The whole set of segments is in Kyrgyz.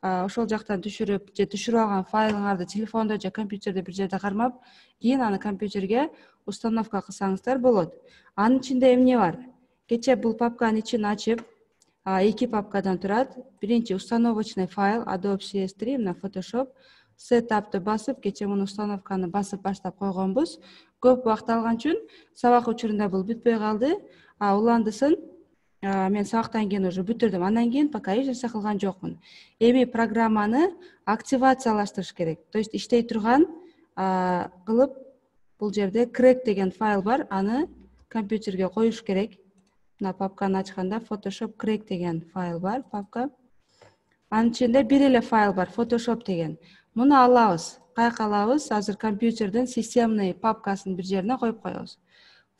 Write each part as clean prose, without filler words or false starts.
ошол жактан түшүрүп же түшүрүп алган файлыңарды телефондо же компьютерде бир жерде кармап, кийин аны компьютерге установка кылсаңыздар болот. Анын ичинде эмне бар? Кече бул папканын ичин ачып, 2 папкадан турат. Биринчи установочный файл Adobe CS3 мына Photoshop. Setup'ты басып, кече муну установканы басып баштап койгонбуз. Көп убакыт алган үчүн сабак учурунда бул бүтпөй калды. Уландысын мен сабактан кийин уже бүтүрдүм. Андан кийин пока эч нерсе кылган жокмун. Эми программаны активациялаштырыш керек. То есть иштей турган кылып бул жерде crack деген файл бар, аны компьютерге коюш керек. Мына папканы ачканда Photoshop crack деген файл бар, папка. Анын ичинде бир эле файл бар, Photoshop деген. Муну алабыз. Каяка алабыз? Азыр компьютердин системный папкасынын бир жерине коюп коебуз.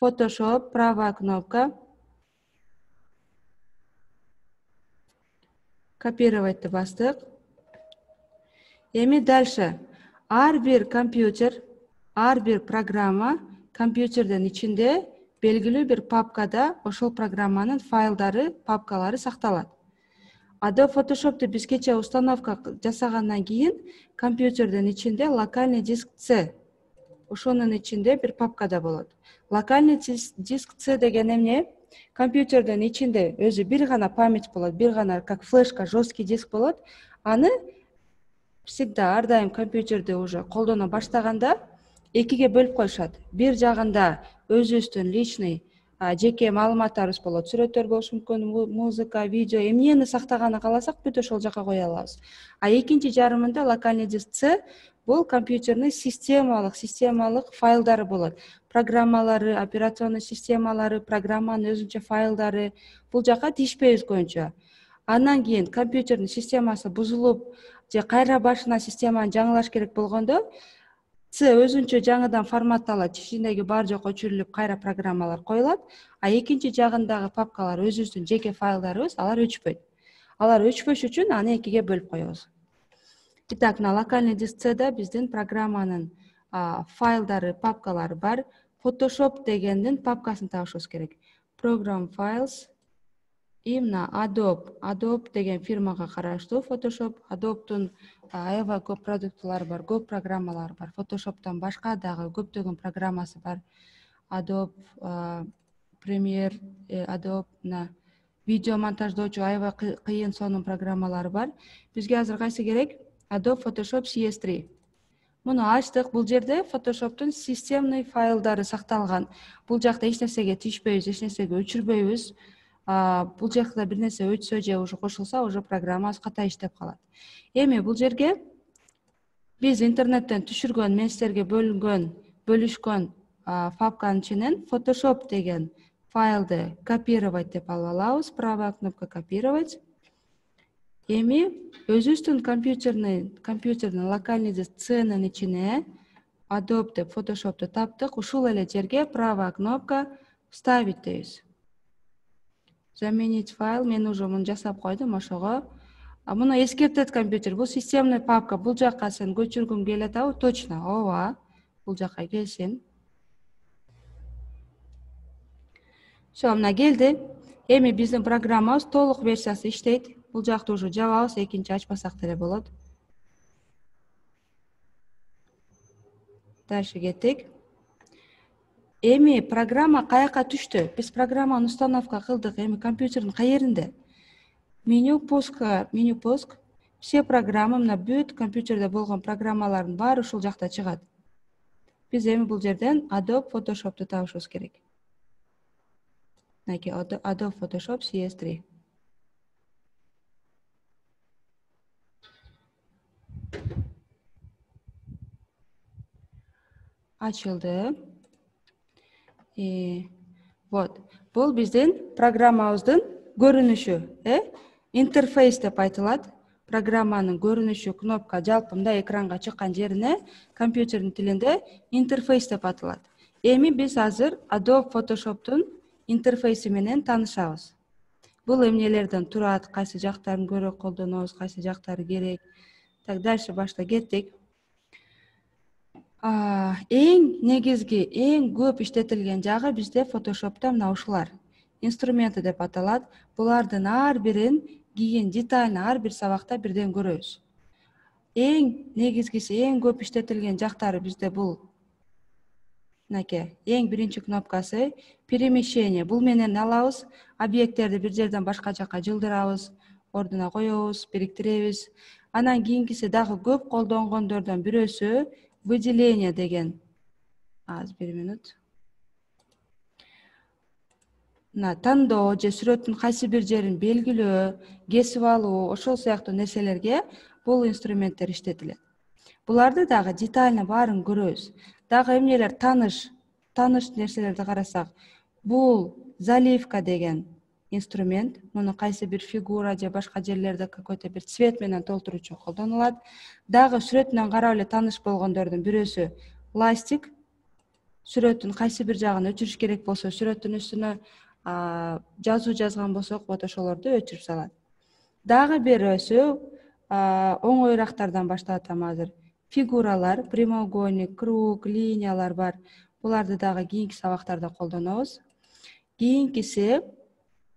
Photoshop, правая кнопка. Копировать бастык. Эми дальше. Ар бир компьютер, ар бир программа компьютердин ичинде белгилүү бир папкада ошол программанын файлдары, папкалары сакталат. Adobe Photoshop'ты биз кече установка жасагандан кийин компьютердин ичинде локальный диск C. Ошонун ичинде бир папкада болот. Локальный диск C деген эмне? Компьютердин ичинде өзү бир гана память болот, бир гана как флешка, жесткий диск болот. Аны всегда ар дайым компьютерди уже колдоно баштаганда экиге бөлүп коюшат. Бир жагында өзүбүздүн личный жеке маалыматтарыбыз болот. Сүрөттөр болушу мүмкүн, музыка, видео, эмнени сактаганы кааласак бүт ошол жака кое алабыз. Экинчи жарымында локальный диск C бул компьютердин системалык файлдары болот. Программалары, операционный системалары, программанын өзүнчө файлдары. Бул жака тийишпейбиз көбүнчө. Андан кийин компьютердин системасы бузулуп, же кайра башына системаны жаңылаш керек болгондо, C өзүнчө жаңыдан форматталат, ичиндеги бар жок өчүрүлүп, кайра программалар коюлат. Экинчи жагындагы папкалар өзүбүздүн жеке файлдарыбыз, алар өчпөйт. Алар өчпөш үчүн аны экиге бөлүп коебуз. Итак, на локальный диск C'да биздин программанын файлдары, папкалары бар. Photoshop дегендин папкасын табышыбыз керек. Program Files. Именно Adobe деген фирмага караштуу Photoshop. Adobe'тун аябай көп продуктулары бар, көп программалары бар. Photoshop'тан башка дагы көптөгөн программасы бар. Adobe Premiere, Adobe видео монтаждоочу аябай кыйын сонун программалары бар. Бизге азыр кайсы керек? Adobe Photoshop CS3. Муну ачтык. Бул жерде Photoshop'тун системный файлдары сакталган. Бул жакта эч нерсеге тийишпейбиз, эч нерсеге өчүрбөйбүз. Бул жакта бир нерсе өчсө же уже кошулса, уже программабыз ката иштеп калат. Эми бул жерге биз интернеттен түшүргөн, мен силерге бөлүшкөн папканын ичинен Photoshop деген файлды копировать деп алып алабыз. Правая кнопка копировать. Эми өзүбүздүн компьютердин локальный диск C'нын ичине Adobe деп Photoshop'ты таптык. Ушул эле жерге правая кнопка вставить дейбиз. Заменить файл. Мен уже муну жасап койдум ошого. Муну эскертет компьютер. Бул системный папка. Бул жакка сен көчүргүң келет абы? Точно. Ооба. Бул жакка келсин. Всё, мына келди. Эми биздин программабыз толук версиясы иштейт. Бул жакты уже жабабыз, экинчи ачпасак деле болот. Дальше кеттик. Эми программа каяка түштү? Биз программаны установка кылдык. Эми компьютердин кайеринде? Меню пуск. Все программы, мына бүт компьютерде болгон программалардын баары ушул жакта чыгат. Биз эми бул жерден Adobe Photoshop'ты табышыбыз керек. Мынакей Adobe Photoshop CS3. Ачылды. Вот. Бул биздин программабыздын көрүнүшү, интерфейс деп айтылат. Программанын көрүнүшү, кнопка, жалпы мындай экранга чыккан жерине компьютердин тилинде интерфейс деп аталат. Эми биз азыр Adobe Photoshop'тун интерфейси менен таанышабыз. Бул эмнелерден турат, кайсы жактарын көрө колдонобуз, кайсы жактары керек. Так, дальше башта кеттик. Эң негизги, эң көп иштетилген жагы бизде Photoshop'та мына ушулар. Инструменты деп аталат. Булардын ар бирин кийин детально ар бир сабакта бирден көрөбүз. Эң негизгиси, эң көп иштетилген жактары бизде бул мынакей эң биринчи кнопкасы перемещение. Бул менен алабыз объекттерди бир жерден башка жакка жылдырабыз, ордуна коебуз, бириктиребиз. Анан кийинкиси дагы көп колдонгондордон бирөөсү выделение деген. Аз бир минут. Мына тандоо же сүрөттүн кайсы бир жерин белгилөө, кесип алуу, ошол сыяктуу нерселерге бул инструменттер иштетилет. Буларды дагы детально баарын көрөбүз. Дагы эмнелер таныш нерселерди карасак, бул заливка деген инструмент. Муну кайсы бир фигура же башка жерлерде какой-то бир цвет менен толтуруучу колдонулат. Дагы сүрөтүнөн карап эле таныш болгондордун бирөөсү ластик. Сүрөттүн кайсы бир жагын өчүрүш керек болсо, сүрөттүн үстүнө жазуу жазган болсок, вот ошолорду өчүрүп салат. Дагы бирөөсү оңоюраактардан баштап атам азыр. Фигуралар, прямоугольник, круг, линиялар бар. Буларды дагы кийинки сабактарда колдонобуз. Кийинкиси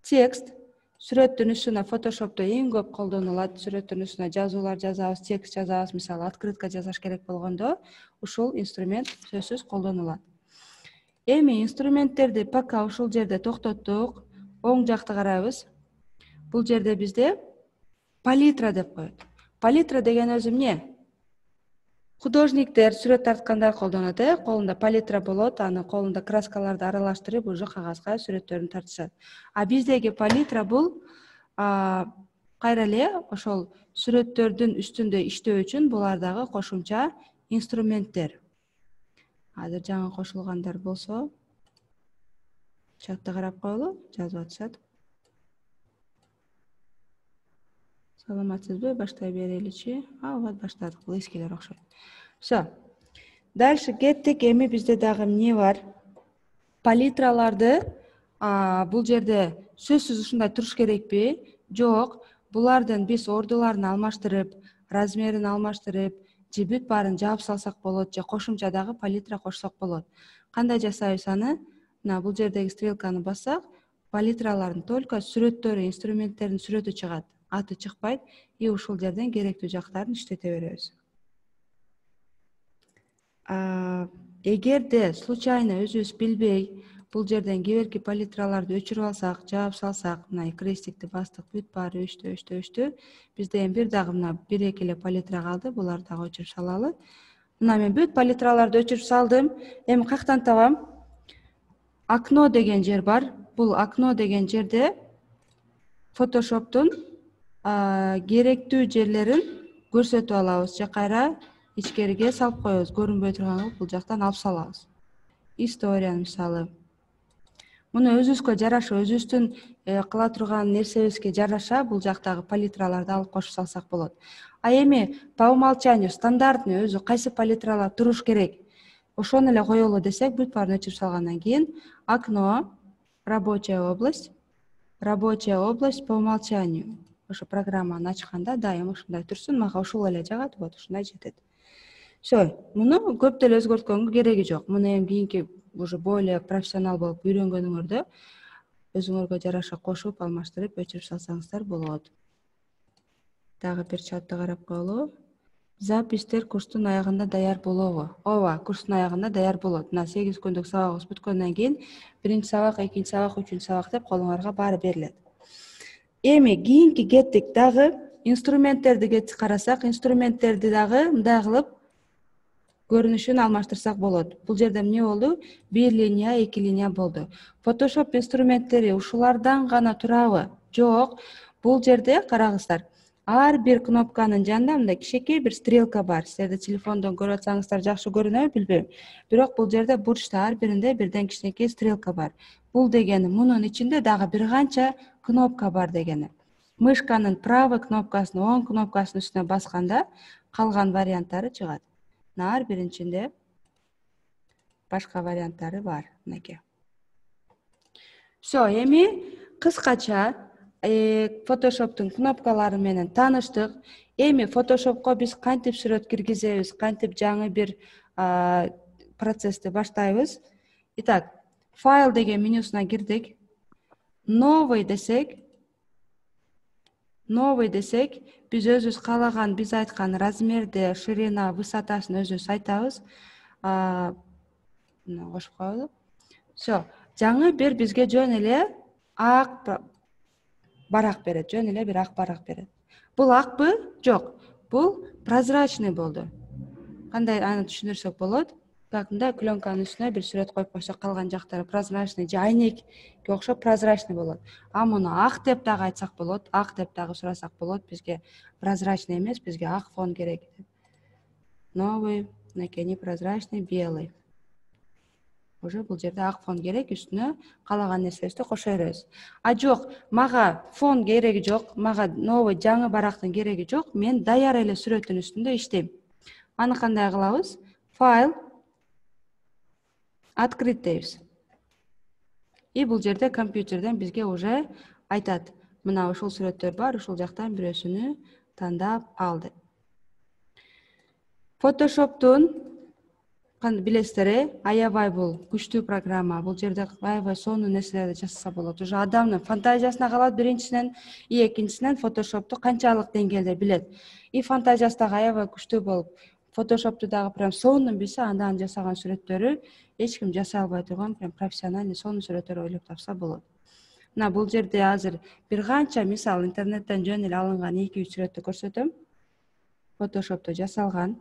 текст. Сүрөттүн үстүнө фотошопто эң көп колдонулат. Сүрөттүн үстүнө жазуулар жазабыз, текст жазабыз, мисалы открытка жасаш керек болгондо ушул инструмент сөзсүз колдонулат. Эми инструменттерди пока ушул жерде токтоттук. Оң жакты карайбыз. Бул жерде бизде палитра деп коет. Палитра деген өзү эмне? Художниктер сүрөт тартканда колдонот, колунда палитра болот, аны колунда краскаларды аралаштырып, уже кагазга сүрөттөрүн тартышат. А биздеги палитра бул кайра эле ошол сүрөттөрдүн үстүндө иштөө үчүн булардагы кошумча инструменттер. Азыр жаңы кошулгандар болсо, чатты карап коелу, жазып атышат. Саламатсызбы, баштай береличи? Вот баштадык, бул эскилер окшойт. Все. Дальше кеттик. Эми бизде дагы эмне бар? Палитраларды бул жерде сөзсүз ушундай туруш керекпи? Жок. Булардын биз ордуларын алмаштырып, размерин алмаштырып, же бүт баарын жаап салсак болот, же кошумча дагы палитра кошсок болот. Кандай жасайбыз аны? Мына бул жердеги стрелканы бассак, палитралардын только сүрөттөрү, инструменттердин сүрөтү чыгат. Аты чыкпайт, и ушул жерден керектүү жактарын иштете беребиз. Эгерде случайно өзүбүз билбей бул жерден кеберки палитраларды өчүрүп алсак, жаап салсак, мына крестикти бастык, бүт баары өчтү. Бизде эми бир дагы мына 1-2 эле палитра калды, буларды дагы өчүрүп салалы. Мына мен бүт палитраларды өчүрүп салдым. Эми каяктан табам? Окно деген жер бар. Бул окно деген жерде фотошоптун керектүү жерлерин көрсөтүп алабыз, же кайра ичкериге салып коебуз. Көрүнбөй турганга бул жактан алып салабыз. История мисалы. Муну өзүбүзгө жараша, өзүбүздүн кыла турган нерсебизге жараша бул жактагы палитраларды алып кошуп салсак болот. А эми по умолчанию стандартный өзү кайсы палитралар туруш керек, ошону эле коелу десек, бүт баарын өчүрүп салгандан кийин окно, рабочая область по умолчанию. Ошо программаны ачканда дайым ушундай турсун, мага ушул эле жагат, вот ушундай жетет. Все, муну көп деле өзгөрткөнгө кереги жок. Муну эми кийинки уже более профессионал болуп үйрөнгөнүңөрдө өзүңөргө жараша кошуп, алмаштырып, өчүрүп салсаңыздар болот. Дагы бир чатты карап коелу. Запистер курстун аягында даяр болобу? Ооба, курстун аягында даяр болот. Мына 8 күндүк сабагыбыз бүткөндөн кийин 1-чи сабак, 2-чи сабак, 3-чү сабак деп колуңарга баары берилет. Эми кийинки кеттик, дагы инструменттерди карасак, инструменттерди дагы мындай кылып көрүнүшүн алмаштырсак болот. Бул жерде эмне болду? 1 линия, 2 линия болду. Photoshop инструменттери ушулардан гана турабы? Жок. Бул жерде карагыздар. Ар бир кнопканын жанында мындай кичинекей бир стрелка бар. Силерде телефондон көрүп атсаңыздар жакшы көрүнөбү билбейм. Бирок бул жерде бурчта ар биринде бирден кичинекей стрелка бар. Бул дегени мунун ичинде дагы бир канча кнопка бар дегени. Мышканын правый кнопкасын, оң кнопкасынын үстүнө басканда калган варианттары чыгат. Ар биринчинде башка варианттары бар. Мынакей. Все, эми кыскача Photoshop'тун кнопкалары менен тааныштык. Эми Photoshop'ко биз кантип сүрөт киргизебиз, кантип жаңы бир процессти баштайбыз. Итак, файл деген менюсуна кирдик. Новый десек, новый десек, биз өзүбүз каалаган, биз айткан размерде, ширина, высотасын өзүбүз айтабыз. Мына кошуп коелу. Все. Жаңы бир бизге жөн эле ак барак берет. Жөн эле бир ак барак берет. Бул акпы? Жок. Бул прозрачный болду. Кандай аны түшүндүрсөк болот? Как мындай пленканын үстүнө бир сүрөт коюп койсок, калган жактары прозрачный же айнекке окшоп прозрачный болот. А муну ак деп дагы айтсак болот, ак деп дагы сурасак болот. Бизге прозрачный эмес, бизге ак фон керек. Новый, мынакей непрозрачный, белый. Уже бул жерде ак фон керек, үстүнө каалаган нерсебизди кошо беребиз. А жок, мага фон кереги жок, мага новый жаңы барактын кереги жок, мен даяр эле сүрөттүн үстүндө иштейм. Аны кандай кылабыз? Файл, открыть дейбиз. И бул жерде компьютерден бизге уже айтат. Мына ушул сүрөттөр бар, ушул жактан бирөөсүнү тандап алды. Photoshop'тун билесиздер, аябай бул күчтүү программа. Бул жерде аябай сонун нерселерди жасаса болот. Уже адамдын фантазиясына калат биринчисинен, и экинчисинен Photoshop'ту канчалык деңгээлде билет. И фантазиясы дагы аябай күчтүү болуп, Photoshop'ту дагы прям сонун билсе, андан жасаган сүрөттөрү эч ким жасай албай турган прям профессиональный сонун сүрөттөр ойлоп тапса болот. Мына бул жерде азыр бир канча мисал интернеттен жөн эле алынган 2-3 сүрөттү көрсөтөм. Photoshop'то жасалган.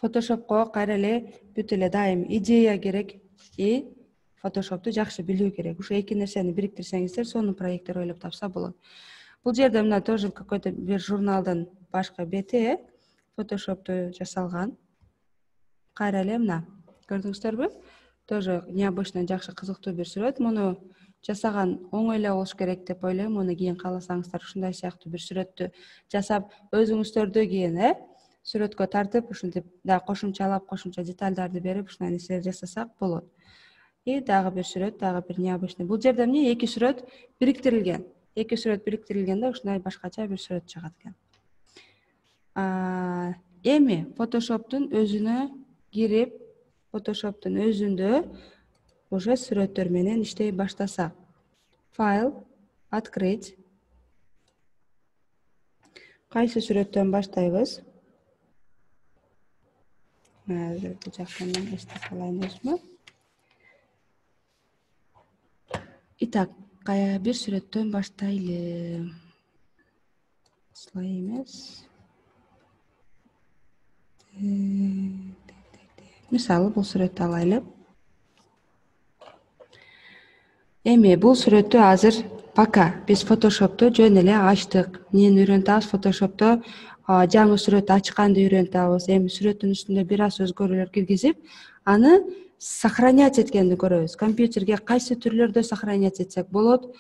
Photoshop'ко кайра эле бүт эле дайым идея керек и Photoshop'ту жакшы билүү керек. Ушу эки нерсени бириктирсеңиздер, сонун проекттер ойлоп тапса болот. Бул жерде мына тоже какой-то бир журналдын башка бети, Photoshop'то жасалган. Кайра эле мына, көрдүңүздөрбү? Тоже необычный, жакшы, кызыктуу бир сүрөт. Муну жасаган оңой эле болуш керек деп ойлойм. Муну кийин кааласаңыздар ушундай сыяктуу бир сүрөттү жасап, өзүңүздөрдү кийин сүрөткө тартып, ушинтип да кошумчалап, кошумча деталдарды берип, ушундай нерселер жасасак болот. И дагы бир сүрөт, дагы бир необычный. Бул жерде эмне? Эки сүрөт бириктирилген. Эки сүрөт бириктирилгенде ушундай башкача бир сүрөт чыгат экен. Эми Photoshop'тун өзүнө кирип, Photoshop'тун өзүндө уже сүрөттөр менен иштей баштасак. Файл, открыть. Кайсы сүрөттөн баштайбыз? Азыр бул жактан эстеп алайын өзүмө. Итак, бир сүрөттөн баштайлы. Слай эмес. Мисалы, бул сүрөттү алайлы. Эми бул сүрөттү азыр пока биз Photoshop'ту жөн эле ачтык. Эмнени үйрөнтабыз? Photoshop'то жаңы сүрөт ачканды үйрөнтабыз. Эми сүрөттүн үстүндө бир аз өзгөрүүлөр киргизип, аны сохранять эткенди көрөбүз. Компьютерге кайсы түрлөрдө сохранять этсек болот,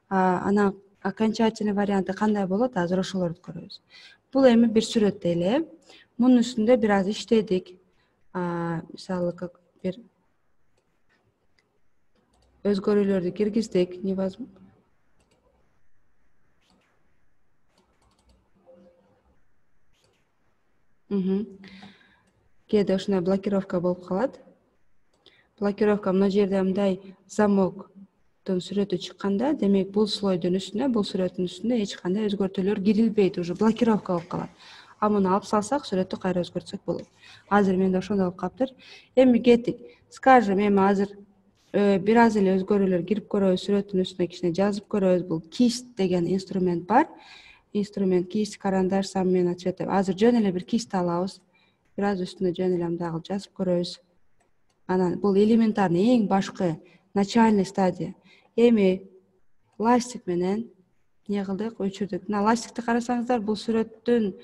анан окончательный варианты кандай болот, азыр ошолорду көрөбүз. Бул эми бир сүрөт дейли. Мунун үстүндө бир аз иштедик. Мисалы, бир өзгөрүүлөрдү киргиздик. Кээде ушундай блокировка болуп калат. Блокировка мына жерде мындай замоктун сүрөтү чыкканда, демек бул слойдун үстүнө, бул сүрөттүн үстүнө эч кандай өзгөртүүлөр кирилбейт, уже блокировка болуп калат. А муну алып салсак, сүрөттү кайра өзгөртсөк болот. Азыр менде ошондой болуп калыптыр. Эми кеттик. Скажем, эми азыр бир аз эле өзгөрүүлөр кирип көрөбүз, сүрөттүн үстүнө кичине жазып көрөбүз. Бул кист деген инструмент бар. Инструмент кист, карандаш, замена цвета. Азыр жөн эле бир кист алабыз. Бир аз үстүнө жөн эле мындай кылып жазып көрөбүз. Анан бул элементарный, эң башкы начальный стадия. Эми ластик менен эмне кылдык? Өчүрдүк. Мына ластикти карасаңыздар, бул сүрөттүн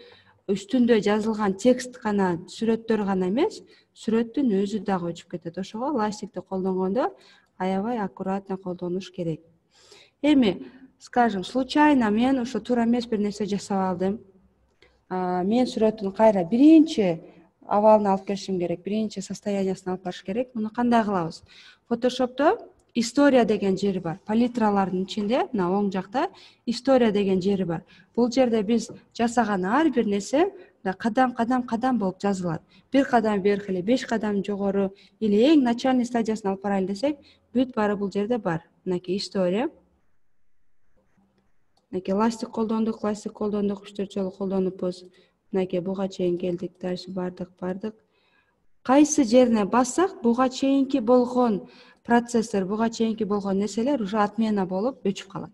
үстүндө жазылган текст гана, сүрөттөр гана эмес, сүрөттүн өзү дагы өчүп кетет. Ошого ластикти колдонгондо аябай аккуратно колдонуш керек. Эми, скажем, случайно мен ошо туура эмес бир нерсе жасап алдым. Мен сүрөттүн кайра биринчи абалын алып келишим керек, биринчи состояниясын алып барыш керек. Муну кандай кылабыз? Photoshop'то история деген жери бар. Палитралардын ичинде, мына оң жакта история деген жери бар. Бул жерде биз жасаган ар бир нерсе кадам болуп жазылат. Бир кадам вверх эле, 5 кадам жогору, или эң начальный стадиясын алып барайлы десек, бүт баары бул жерде бар. Мынакей история. мынакей ластик колдондук, 3-4 жолу колдонупбуз. Мынакей буга чейин келдик, дальше бардык. Кайсы жерине бассак, буга чейинки болгон процесстер, буга чейинки болгон нерселер уже отмена болуп өчүп калат.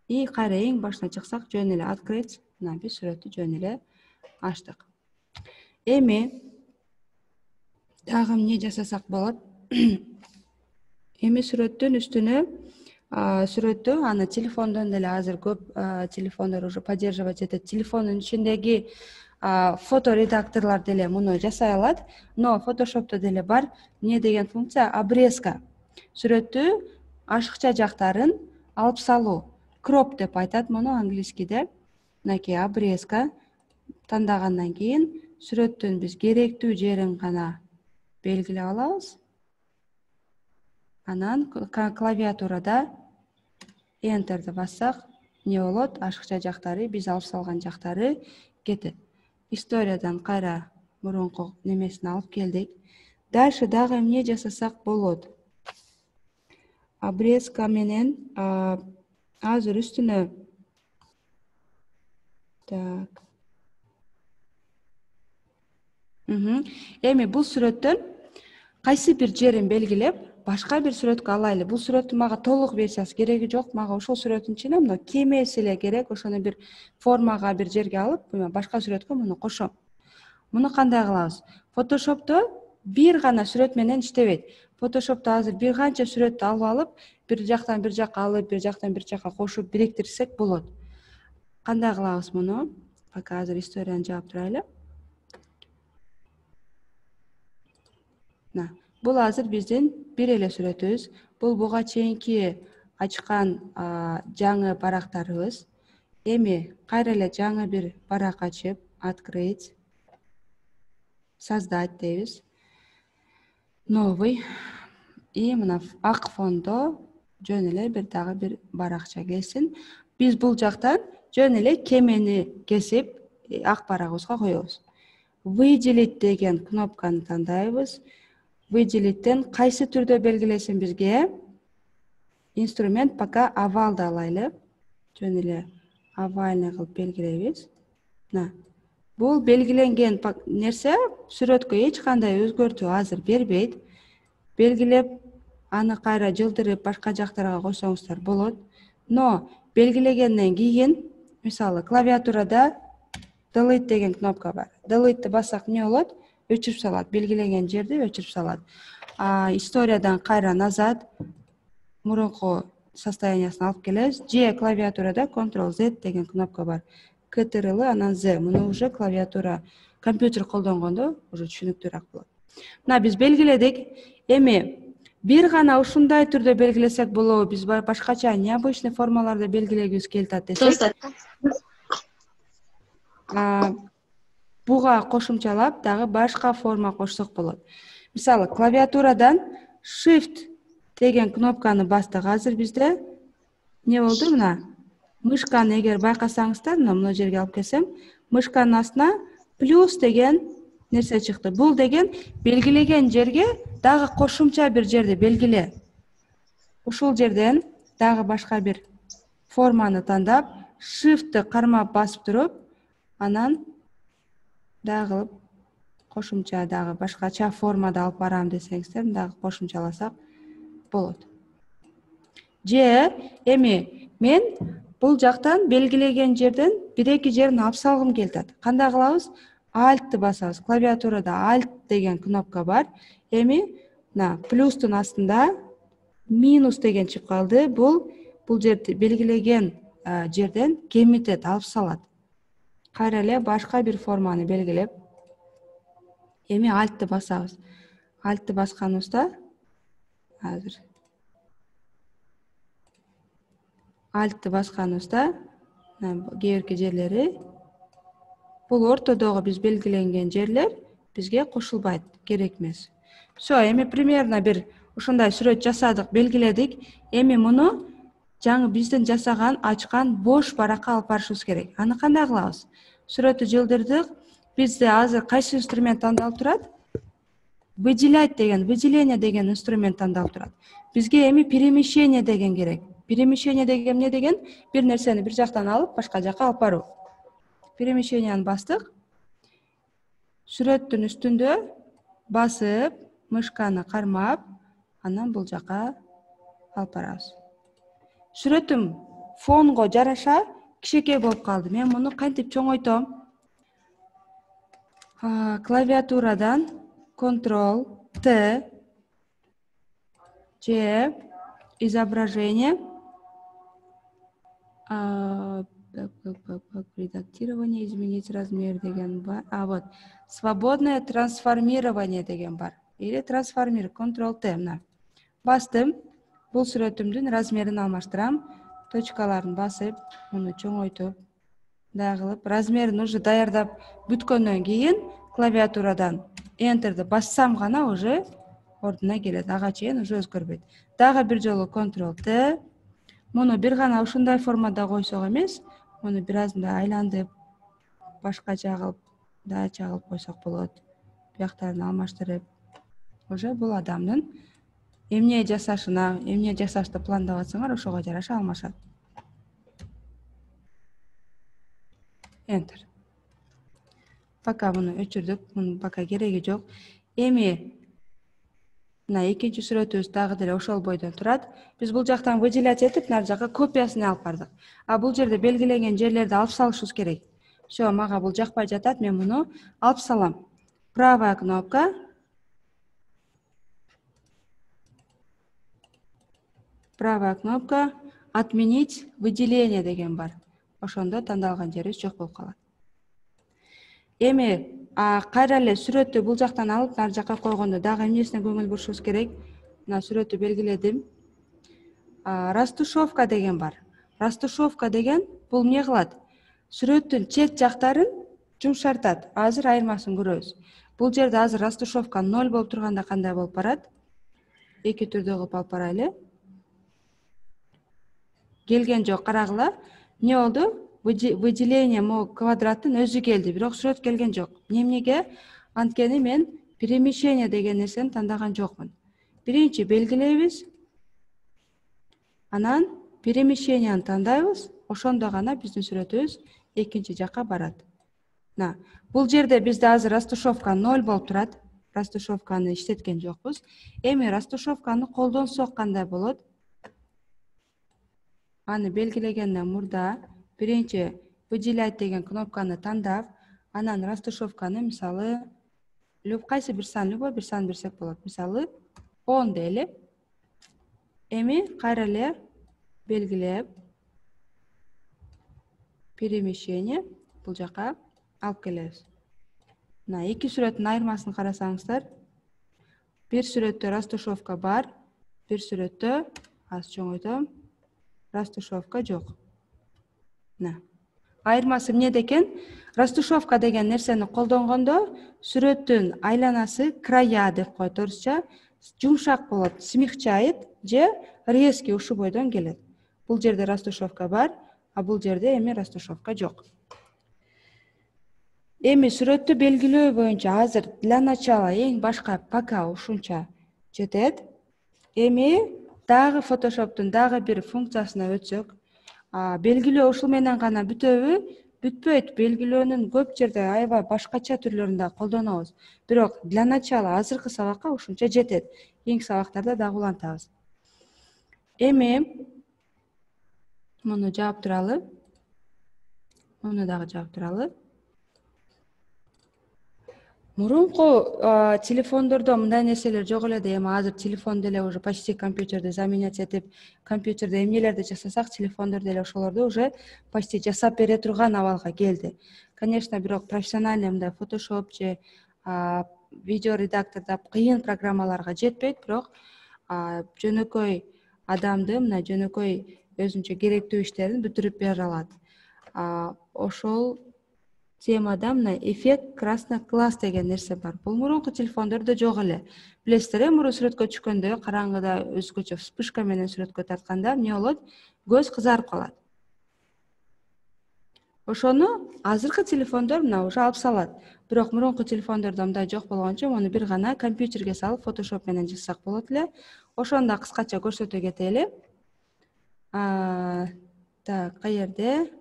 И кайра эң башына чыксак, жөн эле открыть, мына биз сүрөттү жөн эле ачтык. Эми дагы эмне жасасак болот? Эми сүрөттүн үстүнө сүрөттү аны телефондон деле азыр көп телефондор уже поддерживать этет. Телефондун ичиндеги фото редакторлор деле муну жасай алат, но Photoshop'то деле бар эмне деген функция обрезка. Сүрөттү ашыкча жактарын алып салуу. Crop деп айтат муну английскиде. Мынакей обрезка тандагандан кийин сүрөттүн биз керектүү жерин гана белгилеп алабыз. Анан клавиатурада Enter'ди бассак, эмне болот? Ашыкча жактары, биз алып салган жактары кетет. Историядан кайра мурунку немесине алып келдик. Дальше дагы эмне жасасак болот? Обрезка менен азыр үстүнө так. Эми бул сүрөттөн кайсы бир жерин белгилеп, башка бир сүрөткө алайлы. Бул сүрөттүн мага толук версиясы кереги жок. Мага ошол сүрөттүн ичине мына кемеси эле керек. Ошону бир формага, бир жерге алып, башка сүрөткө муну кошом. Муну кандай кылабыз? Photoshop'то бир гана сүрөт менен иштебейт. Photoshop'то азыр бир канча сүрөттү алып, бир жактан бир жакка алып, бир жактан бир жакка кошуп бириктирсек болот. Кандай кылабыз муну? Пока азыр историяны жаап турайлы. Бул азыр биздин бир эле сүрөтүбүз. Бул буга чейинки ачкан жаңы барактарыбыз. Эми кайра эле жаңы бир барак ачып, открыть, создать дейбиз. Новый. И мына ак фондо жөн эле бир дагы бир баракча келсин. Биз бул жактан жөн эле кемени кесип, ак барагыбызга коебуз. Выделить деген кнопканы тандайбыз. Выделиттен кайсы түрдө белгилесин бизге? Инструмент пока овалды алайлы. Жөн эле овальный кылып белгилейбиз. Бул белгиленген нерсе сүрөткө эч кандай өзгөртүү азыр бербейт. Белгилеп, аны кайра жылдырып башка жактарга койсоңуздар болот. Но белгилегенден кийин, мисалы клавиатурада delete деген кнопка бар. Delete'ти бассак эмне болот? Өчүрүп салат. Белгилеген жерди өчүрүп салат. Историядан кайра назад мурунку состояниясына алып келебиз. Же клавиатурада Ctrl-Z деген кнопка бар. Ctrl анан Z. Муну уже клавиатура, компьютер колдонгондо уже түшүнүктүүрөөк болот. Мына биз белгиледик. Эми бир гана ушундай түрдө белгилесек болобу? Биз башкача необычный формаларда белгилегибиз келет десек. Буга кошумчалап дагы башка форма кошсок болот. Мисалы, клавиатурадан Shift деген кнопканы бастык. Азыр бизде эмне болду? Мына мышканы эгер байкасаңыздар, мына жерге алып келсем, мышканын астына плюс деген нерсе чыкты. Бул деген белгилеген жерге дагы кошумча бир жерди белгиле. Ушул жерден дагы башка бир форманы тандап, Shift'ти кармап басып туруп, анан дагы кошумча дагы башкача формада алып барам десеңиздер, дагы кошумчаласак болот. Же эми мен бул жактан белгилеген жерден бир-эки жерин алып салгым келет. Кандай кылабыз? Alt'ты басабыз. Клавиатурада Alt деген кнопка бар. Эми мына плюстун астында минус деген чыгып калды. Бул жерди белгилеген жерден кемитет, алып салат. Кайра эле башка бир форманы белгилеп, эми Alt'ты басабыз. Alt'ты басканыбызда азыр Alt'ты басканыбызда кээ-бирки жерлери бул ортодогу биз белгиленген жерлер бизге кошулбайт, керек эмес. Эми примерно бир ушундай сүрөт жасадык, белгиледик. Эми муну жаңы биздин жасаган, ачкан бош баракка алып барышыбыз керек. Аны кандай кылабыз? Сүрөттү жылдырдык. Бизде азыр кайсы инструмент тандалып турат? Выделять деген, выделение деген инструмент тандалып турат. Бизге эми перемещение деген керек. Перемещение деген эмне деген? Бир нерсени бир жактан алып, башка жакка алып баруу. Перемещенияны бастык. Сүрөттүн үстүндө басып, мышканы кармап, анан бул жакка алып барабыз. Сүрөтүм фонго жараша кичинекей болуп калды. Мен муну кантип чоңойтом? Клавиатурадан Ctrl-T же изображение, редактирование, изменить размер деген бар. Вот, свободное трансформирование деген бар. Или трансформировать, Ctrl-T мына. Бастым, бул сүрөтүмдүн размерин алмаштырам. Точкаларын басып, муну чоңойтуп, дагылып, размерин уже даярдап бүткөндөн кийин клавиатурадан Enter'ди бассам гана уже ордуна келет. Ага чейин уже өзгөрбөйт. Дагы бир жолу Ctrl-T. Муну бир гана ушундай формада койсок эмес, муну бир аз мындай айландып, башка жагып, да чагылып койсок болот. Бияктарын алмаштырып, уже бул адамдын эмне жасашына, эмне жасашты пландап атсаңар, ошого жараша алмашат. Enter. Пока муну өчүрдүк, мунун пока кереги жок. Эми мына экинчи сүрөтүбүз дагы деле ошол бойдон турат. Биз бул жактан выделять этип, нар жакка копиясын алып бардык. А бул жерде белгиленген жерлерди алып салышыбыз керек. Всё, мага бул жакпай жатат, мен муну алып салам. Правая кнопка. Правая кнопка. Отменить выделение деген бар. Ошондо тандалган жерибиз жок болуп калат. Эми кайра эле сүрөттү бул жактан алып, нар жакка койгондо дагы эмнесине көңүл бурушубуз керек? Мына сүрөттү белгиледим. Растушевка деген бар. Растушевка деген бул эмне кылат? Сүрөттүн чет жактарын жумшартат. Азыр айырмасын көрөбүз. Бул жерде азыр растушевка 0 болуп турганда кандай болуп барат? Эки түрдө кылып алып барайлы. Келген жок, карагыла. Эмне болду? Выделение квадраттын өзү келди, бирок сүрөт келген жок. Эмнеге? Анткени мен перемещение деген нерсени тандаган жокмун. Биринчи белгилейбиз. Анан перемещениени тандайбыз. Ошондо гана биздин сүрөтүбүз экинчи жакка барат. Бул жерде бизде азыр растушевка 0 болуп турат. Растушевканы иштеткен жокпуз. Эми растушевканы колдонсок кандай болот? Аны белгилегенден мурда биринчи выделять деген кнопканы тандап, анан растушевканы мисалы кайсы бир сан, любой бир сан берсек болот. Мисалы 10 дейли. Эми кайра эле белгилеп перемещение бул жака алып келебиз. Мына эки сүрөттүн айырмасын карасаңыздар, бир сүрөттө растушевка бар, бир сүрөттө аз чоңойтом, растушевка жок. Айырмасы эмнеде экен? Растушевка деген нерсени колдонгондо сүрөттүн айланасы, края деп коет орусча, жумшак болот, смягчает же резкий ушу бойдон келет. Бул жерде растушевка бар, а бул жерде эми растушевка жок. Эми сүрөттү белгилөө боюнча азыр для начала эң башка пока ушунча жетет. Эми дагы Photoshop'тун дагы бир функциясына өтсөк, белгилөө ушул менен гана бүтөбү? Бүтпөйт. Белгилөөнүн көп жерде аябай башкача түрлөрүн да колдонобуз. Бирок для начала азыркы сабакка ушунча жетет. Кийинки сабактарда дагы улантабыз. Эми муну жаап туралы. Муну дагы жаап туралы. Мурунку телефондордо мындай нерселер жок эле да, эми азыр телефон деле уже почти компьютерди заменять этип, компьютерде эмнелерди жасасак, телефондор деле ошолорду уже почти жасап бере турган абалга келди. Конечно, бирок профессиональный мындай Photoshop же видео редакторда кыйын программаларга жетпейт, бирок жөнөкөй адамды, мына жөнөкөй өзүнчө керектүү иштерин бүтүрүп бере алат. Ошол темада мына эффект красный класс деген нерсе бар. Бул мурунку телефондордо жок эле. Билесиздер, мурун сүрөткө түшкөндө, караңгыда өзгөчө вспышка менен сүрөткө тартканда эмне болот? Көз кызарып калат. Ошону азыркы телефондор мына уже алып салат. Бирок мурунку телефондордо мындай жок болгончо, муну бир гана компьютерге салып Photoshop менен жазсак болот эле. Ошону да кыскача көрсөтө кетели. Так, каерде?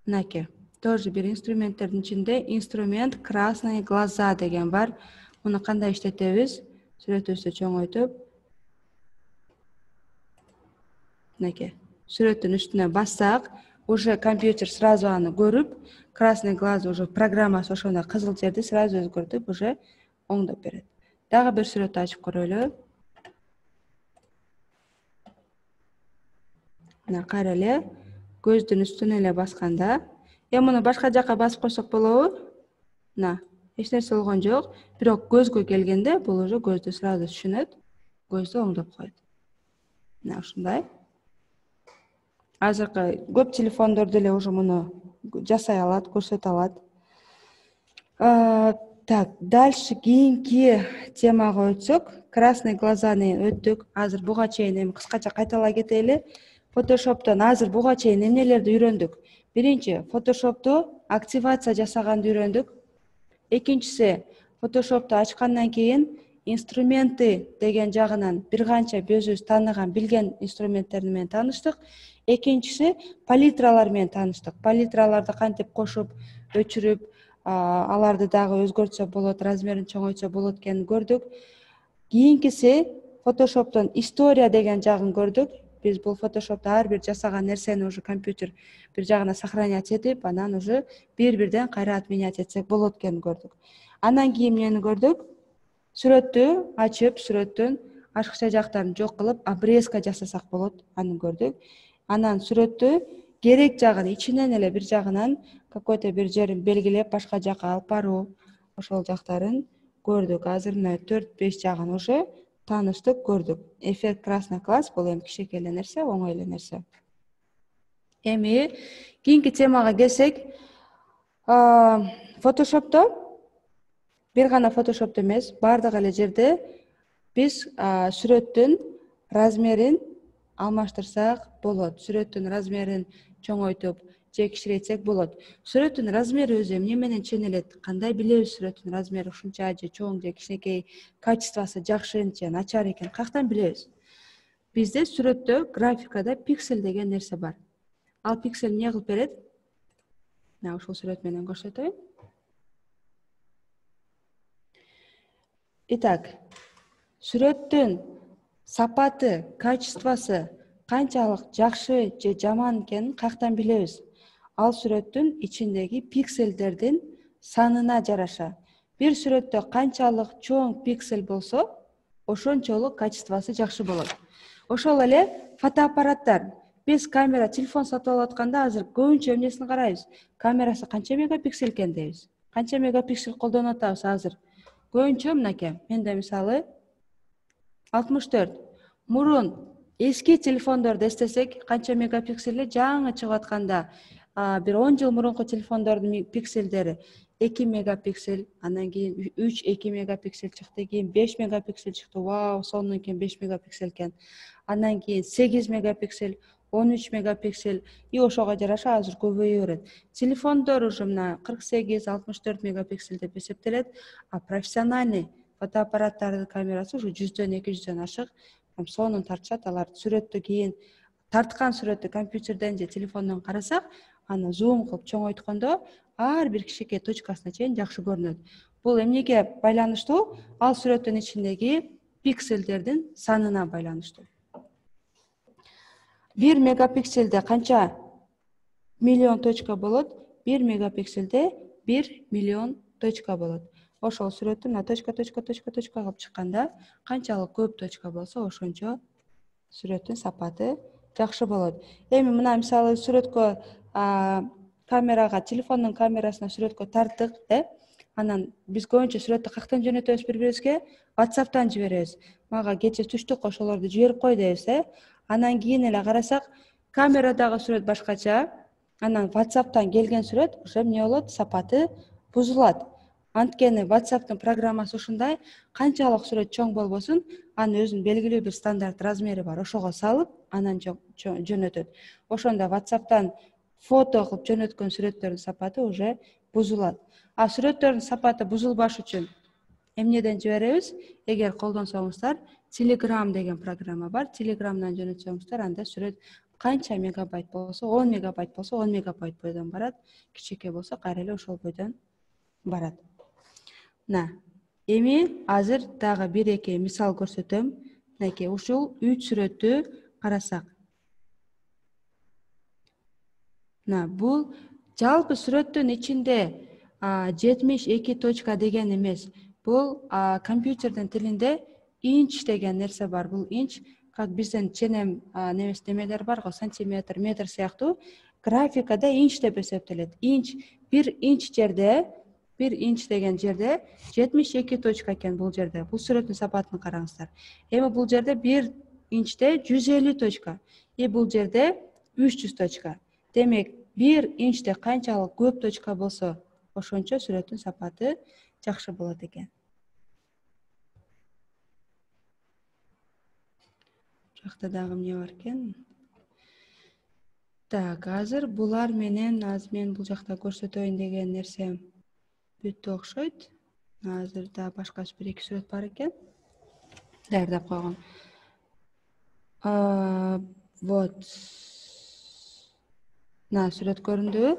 Мынакей. Тоже бир инструменттердин ичинде инструмент красные глаза деген бар. Муну кандай иштетебиз? Сүрөтүбүздү чоңойтуп, мынакей. Сүрөттүн үстүнө бассак, уже компьютер сразу аны көрүп, красный глаз уже программасы ошондо кызыл жерди сразу өзгөртүп, уже оңдоп берет. Дагы бир сүрөттү ачып көрөлү. Мына кайра эле көздүн үстүнө эле басканда, муну башка жакка басып койсок болобу? Мына, эч нерсе болгон жок. Бирок көзгө келгенде бул уже көздү сразу түшүнөт, көздү оңдоп коет. Мына ушундай. Азыркы көп телефондордо эле уже муну жасай алат, көрсөтө алат. Так, дальше кийинки темага өтсөк, красный глазаны өттүк. Азыр буга чейин эми кыскача кайталай кетели. Photoshop'тон азыр буга чейин эмнелерди үйрөндүк? Биринчи, Photoshop'ту активация жасаганды үйрөндүк. Экинчиси, Photoshop'ту ачкандан кийин инструменты деген жагынан бир канча өзүбүз тааныган, билген инструменттер менен тааныштык. Экинчиси, палитралар менен тааныштык. Палитраларды кантип кошуп, өчүрүп, аларды дагы өзгөртсө болот, размерин чоңойтсо болот экенин көрдүк. Кийинкиси, Photoshop'тон история деген жагын көрдүк. Биз бул Photoshop'та ар бир жасаган нерсени уже компьютер бир жагына сохранять этип, анан уже бир-бирден кайра отменять этсек болот экенин көрдүк. Анан кийин эмнени көрдүк? Сүрөттү ачып, сүрөттүн ашыкча жактарын жок кылып, обрезка жасасак болот, аны көрдүк. Анан сүрөттү керек жагын ичинен эле бир жагынан какой-то бир жерин белгилеп, башка жакка алып баруу, ошол жактарын көрдүк. Азыр мына 4-5 жагын уже тааныштык, көрдүк. Эффект красный глаз бул эми кичинекей эле нерсе, оңой эле нерсе. Эми кийинки темага келсек, Photoshop'то бир гана Photoshop'то эмес, бардык эле жерде биз сүрөттүн размерин алмаштырсак болот. Сүрөттүн размерин чоңойтуп же кичирейтсек болот. Сүрөттүн размери өзү эмне менен ченелет? Кандай билебиз сүрөттүн размери ушунча же чоң же кичинекей, качествосы жакшы же начар экен? Каяктан билебиз? Бизде сүрөттө графикада пиксель деген нерсе бар. Ал пиксель эмне кылып берет? Мына ушул сүрөт менен көрсөтөйүн. Итак, сүрөттүн сапаты, качествосы канчалык жакшы же жаман экенин каяктан билебиз? Ал сүрөттүн ичиндеги пикселдердин санына жараша. Бир сүрөттө канчалык чоң пиксель болсо, ошончолук качествосы жакшы болот. Ошол эле фотоаппараттар. Биз камера, телефон сатып алып атканда азыр көбүнчө эмнесин карайбыз? Камерасы канча мегапиксель экен дейбиз. Канча мегапиксель колдонуп атабыз азыр? Көбүнчө мынакей. Менде мисалы 64. Мурун эски телефондорду эстесек, канча мегапиксель? Жаңы чыгып атканда бир 10 жыл мурунку телефондордун пикселдери 2 мегапиксель, андан кийин 3-2 мегапиксель чыкты, кийин 5 мегапиксель чыкты. Вау, сонун экен, 5 мегапиксель экен. Андан кийин 8 мегапиксель, 13 мегапиксель, и ошого жараша азыр көбөйө берет. Телефондор уже мына 48-64 мегапиксель деп эсептелет, а профессиональный фотоаппараттардын камерасы уже 100дөн 200дөн ашык. Сонун тартышат, алар сүрөттү кийин тарткан сүрөттү компьютерден же телефондон карасак, аны зум кылып чоңойткондо ар бир кичинекей точкасына чейин жакшы көрүнөт. Бул эмнеге байланыштуу? Ал сүрөттүн ичиндеги пикселдердин санына байланыштуу. 1 мегапикселде канча миллион точка болот? 1 мегапикселде 1 миллион точка болот. Ошол сүрөттү мына точка кылып чыкканда, канчалык көп точка болсо, ошончо сүрөттүн сапаты жакшы болот. Эми мына мисалы сүрөткө камерага, телефондун камерасына сүрөткө тарттык, анан биз көбүнчө сүрөттү каяктан жөнөтөбүз бири-бирибизге? WhatsApp'тан жиберебиз. Мага кече түштүк, ошолорду жиберип кой дейбиз, Анан кийин эле карасак, камерадагы сүрөт башкача, анан WhatsApp'тан келген сүрөт уже эмне болот? Сапаты бузулат. Анткени WhatsApp'тын программасы ушундай, канчалык сүрөт чоң болбосун, анын өзүнүн белгилүү бир стандарт размери бар, ошого салып, анан жөнөтөт. Ошондо WhatsApp'тан фото кылып жөнөткөн сүрөттөрдүн сапаты уже бузулат. А сүрөттөрдүн сапаты бузулбаш үчүн эмнеден жиберебиз? Эгер колдонсоңуздар, Telegram деген программа бар. Telegram'дан жөнөтсөңүздөр, анда сүрөт Канча мегабайт болсо, 10 мегабайт болсо, 10 мегабайт бойдон барат. Кичике болсо кайра эле ошол бойдон барат. Эми азыр дагы бир-эки мисал көрсөтөм. Мынакей ушул 3 сүрөттү карасак. Бул жалпы сүрөттүн ичинде 72 точка деген эмес. Бул компьютердин тилинде инч деген нерсе бар. Бул инч, как бизден ченем немелер бар го, сантиметр, метр сыяктуу. Графикада инч деп эсептелет. Инч, бир инч деген жерде 72 точка экен бул жерде. Бул сүрөттүн сапатын караңыздар. Эми бул жерде 1 инчте 150 точка. Бул жерде 300 точка. Демек, 1 инчте канчалык көп точка болсо, ошончо сүрөттүн сапаты жакшы болот экен. Жакта дагы эмне бар экен? Так, азыр булар менен мен бул жакта көрсөтөйүн деген нерсем бүттү окшойт. Азыр да башка бир-эки сүрөт бар экен. Даярдап койгон. Вот. Сүрөт көрүндүбү?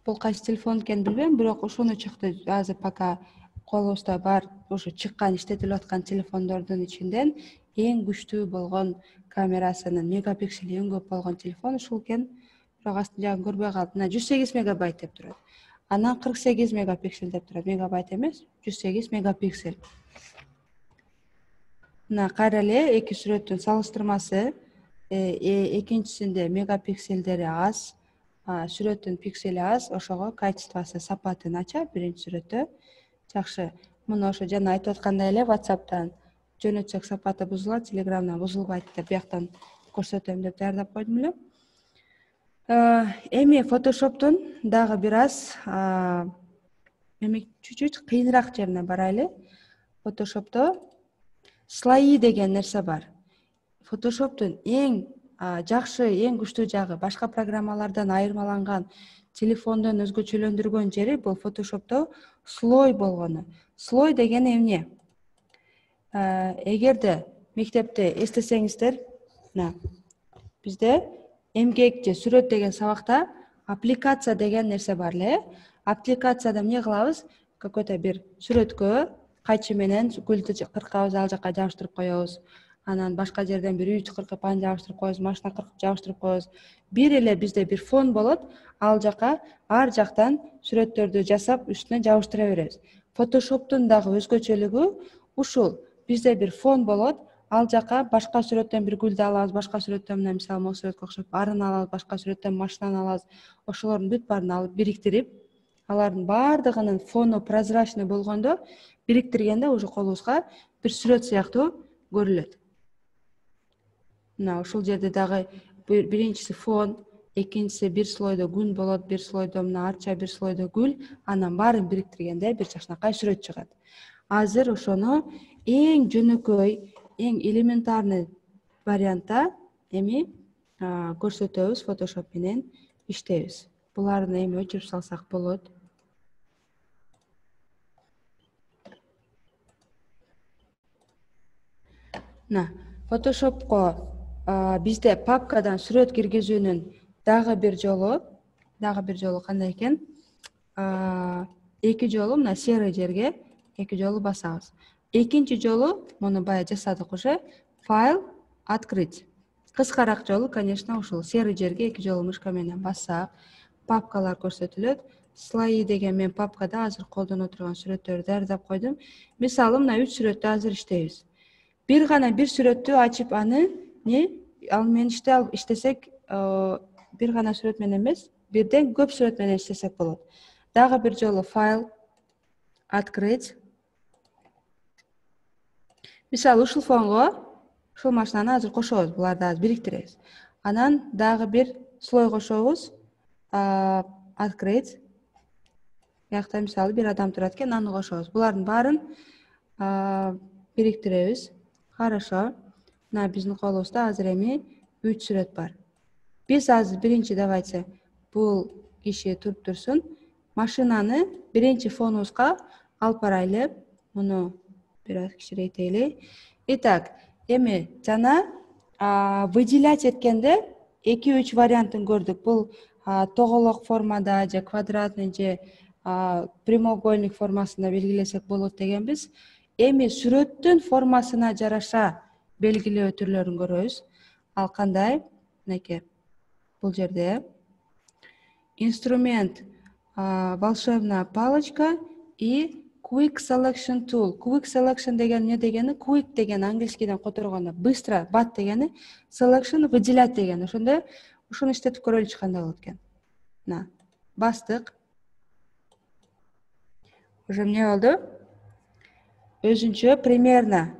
Бул кайсы телефон экенин билбейм, бирок ошону чыкты. Азыр пока колубузда бар, ошо чыккан, иштетилип аткан телефондордун ичинден эң күчтүү болгон камерасынын мегапиксели эң көп болгон телефон ушул экен. Бирок астын жагын көрбөй калдым. 108 мегабайт деп турат. Анан 48 мегапиксель деп турат. Мегабайт эмес, 108 мегапиксель. Кайра эле эки сүрөттүн салыштырмасы. Экинчисинде мегапикселдери аз, сүрөттүн пиксели аз, ошого качествосы, сапаты начар. Биринчи сүрөттө жакшы. Муну ошо жана айтып аткандай эле WhatsApp'тан жөнөтсөк сапаты бузулат, Telegram'дан бузулбайт деп бияктан көрсөтөм деп даярдап койдум эле. Эми Photoshop'тун дагы бир аз чуть-чуть кыйыныраак жерине барайлы. Photoshop'то слои деген нерсе бар. Photoshop'тун эң жакшы, эң күчтүү жагы, башка программалардан айырмаланган, телефондон өзгөчөлөндүргөн жери бул Photoshop'то слой болгону. Слой деген эмне? Эгерде мектепте эстесеңиздер, бизде эмгек же сүрөт деген сабакта аппликация деген нерсе бар эле. Аппликацияда эмне кылабыз? Какой-то бир сүрөткө кайчы менен гүлдү кыркабыз, ал жака жабыштырып коебуз. Анан башка жерден бир үйдү кыркып, аны жабыштырып коебуз, машина кыркып жабыштырып коебуз. Бир эле бизде бир фон болот, ал жака ар жактан сүрөттөрдү жасап, үстүнө жабыштыра беребиз. Photoshop'тун дагы өзгөчөлүгү ушул. Бизде бир фон болот, ал жака башка сүрөттөн бир гүлдү алабыз, башка сүрөттөн мына мисалы могу сүрөткө окшоп арын алабыз, башка сүрөттөн машинаны алабыз. Ошолордун бүт баарын алып бириктирип, алардын баардыгынын фону прозрачный болгондо, бириктиргенде уже колубузга бир сүрөт сыяктуу көрүлөт. Ушул жерде дагы биринчиси фон, экинчиси бир слойдо күн болот, бир слойдо арча, бир слойдо гүл, анан баарын бириктиргенде бир жакшынакай сүрөт чыгат. Азыр ошону эң жөнөкөй, эң элементарный вариантта эми көрсөтөбүз, Photoshop менен иштейбиз. Буларды эми өчүрүп салсак болот. Photoshop'ко бизде папкадан сүрөт киргизүүнүн дагы бир жолу кандай экен? Эки жолу мына серый жерге эки жолу басабыз. Экинчи жолу муну бая жасадык уже. Файл, открыть. Кыскараак жолу, конечно, ушул серый жерге эки жолу мышка менен бассак, папкалар көрсөтүлөт. Слои деген мен папкада азыр колдоно турган сүрөттөрдү даярдап койдум. Мисалы, мына 3 сүрөттү азыр иштейбиз. Бир сүрөттү ачып аны ал менен иштесек, бир гана сүрөт менен эмес, бирден көп сүрөт менен иштесек болот. Дагы бир жолу файл, открыть. Мисалы, ушул фонго ушул машинаны азыр кошобуз, буларды азыр бириктиребиз. Анан дагы бир слой кошобуз, открыть. Биякта мисалы бир адам турат экен, аны кошобуз. Булардын баарын бириктиребиз. Хорошо. Мына биздин колубузда азыр эми 3 сүрөт бар. Биз азыр биринчи, давайте, бул киши туруп турсун. Машинаны биринчи фонубузга алып барайлы. Муну бир аз кичирейтели. Итак, эми жана выделять эткенде 2-3 вариантын көрдүк. Бул тоголок формада же квадратный же прямоугольник формасында белгилесек болот дегенбиз. Эми сүрөттүн формасына жараша белгилөө түрлөрүн көрөбүз. Ал кандай? Мынакей. Бул жерде инструмент волшебная палочка и Quick Selection Tool. Quick Selection деген не дегени? Quick деген англискийден которгондо быстро, бат дегени, Selection выделять дегени. Ошондо ушуну иштетип көрөлүчү кандай болот экен. Мына, бастык. Уже эмне болду? Өзүнчө примерно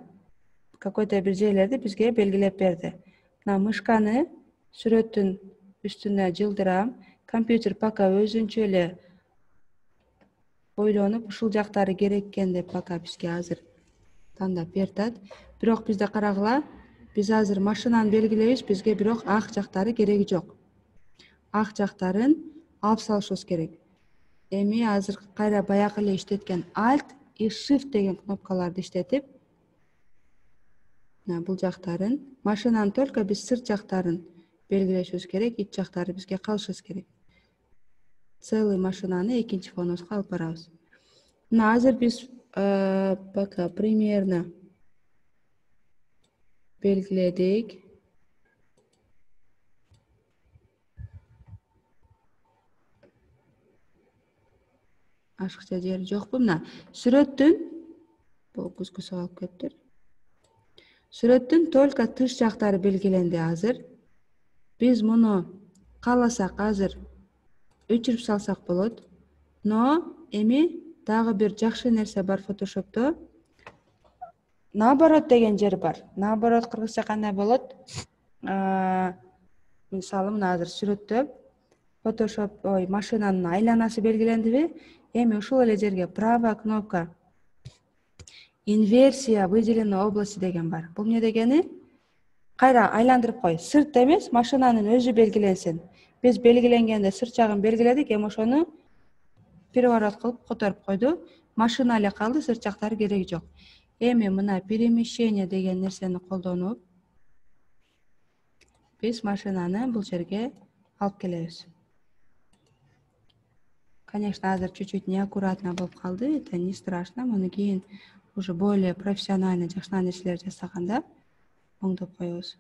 какой-то бир жерлерди бизге белгилеп берди. Мына мышканы сүрөттүн үстүнө жылдырам. Компьютер пока өзүнчө эле ойлонуп, ушул жактары керек экен деп пока бизге азыр тандап берет. Бирок бизде карагыла, биз азыр машинаны белгилейбиз, бизге бирок ак жактары кереги жок. Ак жактарын алып салышыбыз керек. Эми азыр кайра баягы эле иштеткен Alt и Shift деген кнопкаларды иштетип, бул жактарын, машинанын только биз сырт жактарын белгилешибиз керек, ич жактары бизге калышыбыз керек. Целый машинаны экинчи фонубузга алып барабыз. Мына азыр биз пока примерно белгиледик. Ашыкча жери жокпу? Мына сүрөттүн бул көзгөсү алып кетиптир. Сүрөттүн только тыш жактары белгиленди азыр. Биз муну кааласак азыр өчүрүп салсак болот. Но эми дагы бир жакшы нерсе бар Photoshop'то. Наоборот деген жер бар. Наоборот кыргызча кандай болот? Мисалы мына азыр сүрөттө Photoshop, машинанын айланасы белгилендиби? Эми ушул эле жерге правая кнопка инверсия выделенной области деген бар. Бул эмне дегени? Кайра айландырып кой. Сырт эмес, машинанын өзү белгиленсин. Биз белгиленгенде сырт жагын белгиледик, эми ошону переворот кылып которуп койду. Машина эле калды, сырт жактары кереги жок. Эми мына перемещение деген нерсени колдонуп, биз машинаны бул жерге алып келебиз. Конечно, азыр чуть-чуть неаккуратно болуп калды, это не страшно. Муну кийин уже более профессионально жакшы нерселер жасаганда оңдоп коебуз.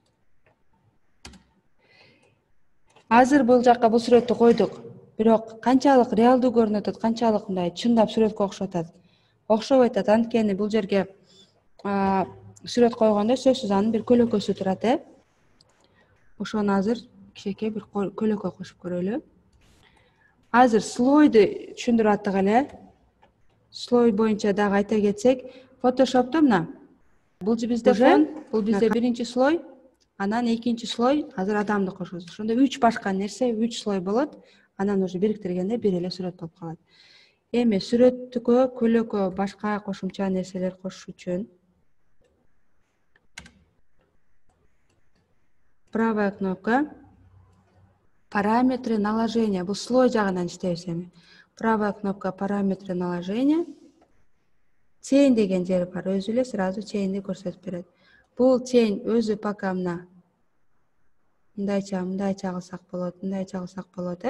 Азыр бул жакка бул сүрөттү койдук. Бирок канчалык реалдуу көрүнүп атат, канчалык мындай чындап сүрөткө окшоп атат. Окшобой атат, анткени бул жерге сүрөт койгондо сөзсүз анын бир көлөкөсү турат, Ошону азыр кичинекей бир көлөкө кошуп көрөлү. Азыр слойду түшүндүрүп аттык эле. Слой боюнча дагы айта кетсек, Photoshop'то мына бул бизде фон, бул бизде биринчи слой, анан экинчи слой азыр адамды кошобуз. Ошондо 3 башка нерсе 3 слой болот. Анан уже бириктиргенде бир эле сүрөт болуп калат. Эми сүрөттүккө көлөкө башка кошумча нерселер кошуш үчүн правая кнопка параметры наложения. Бул слой жагынан иштейбиз эми. Правая кнопка параметры наложения. Тень деген жер бар. Өзү эле сразу теньди көрсөтүп берет. Бул тень өзү пока мына мындайча кылсак болот, мындайча кылсак болот,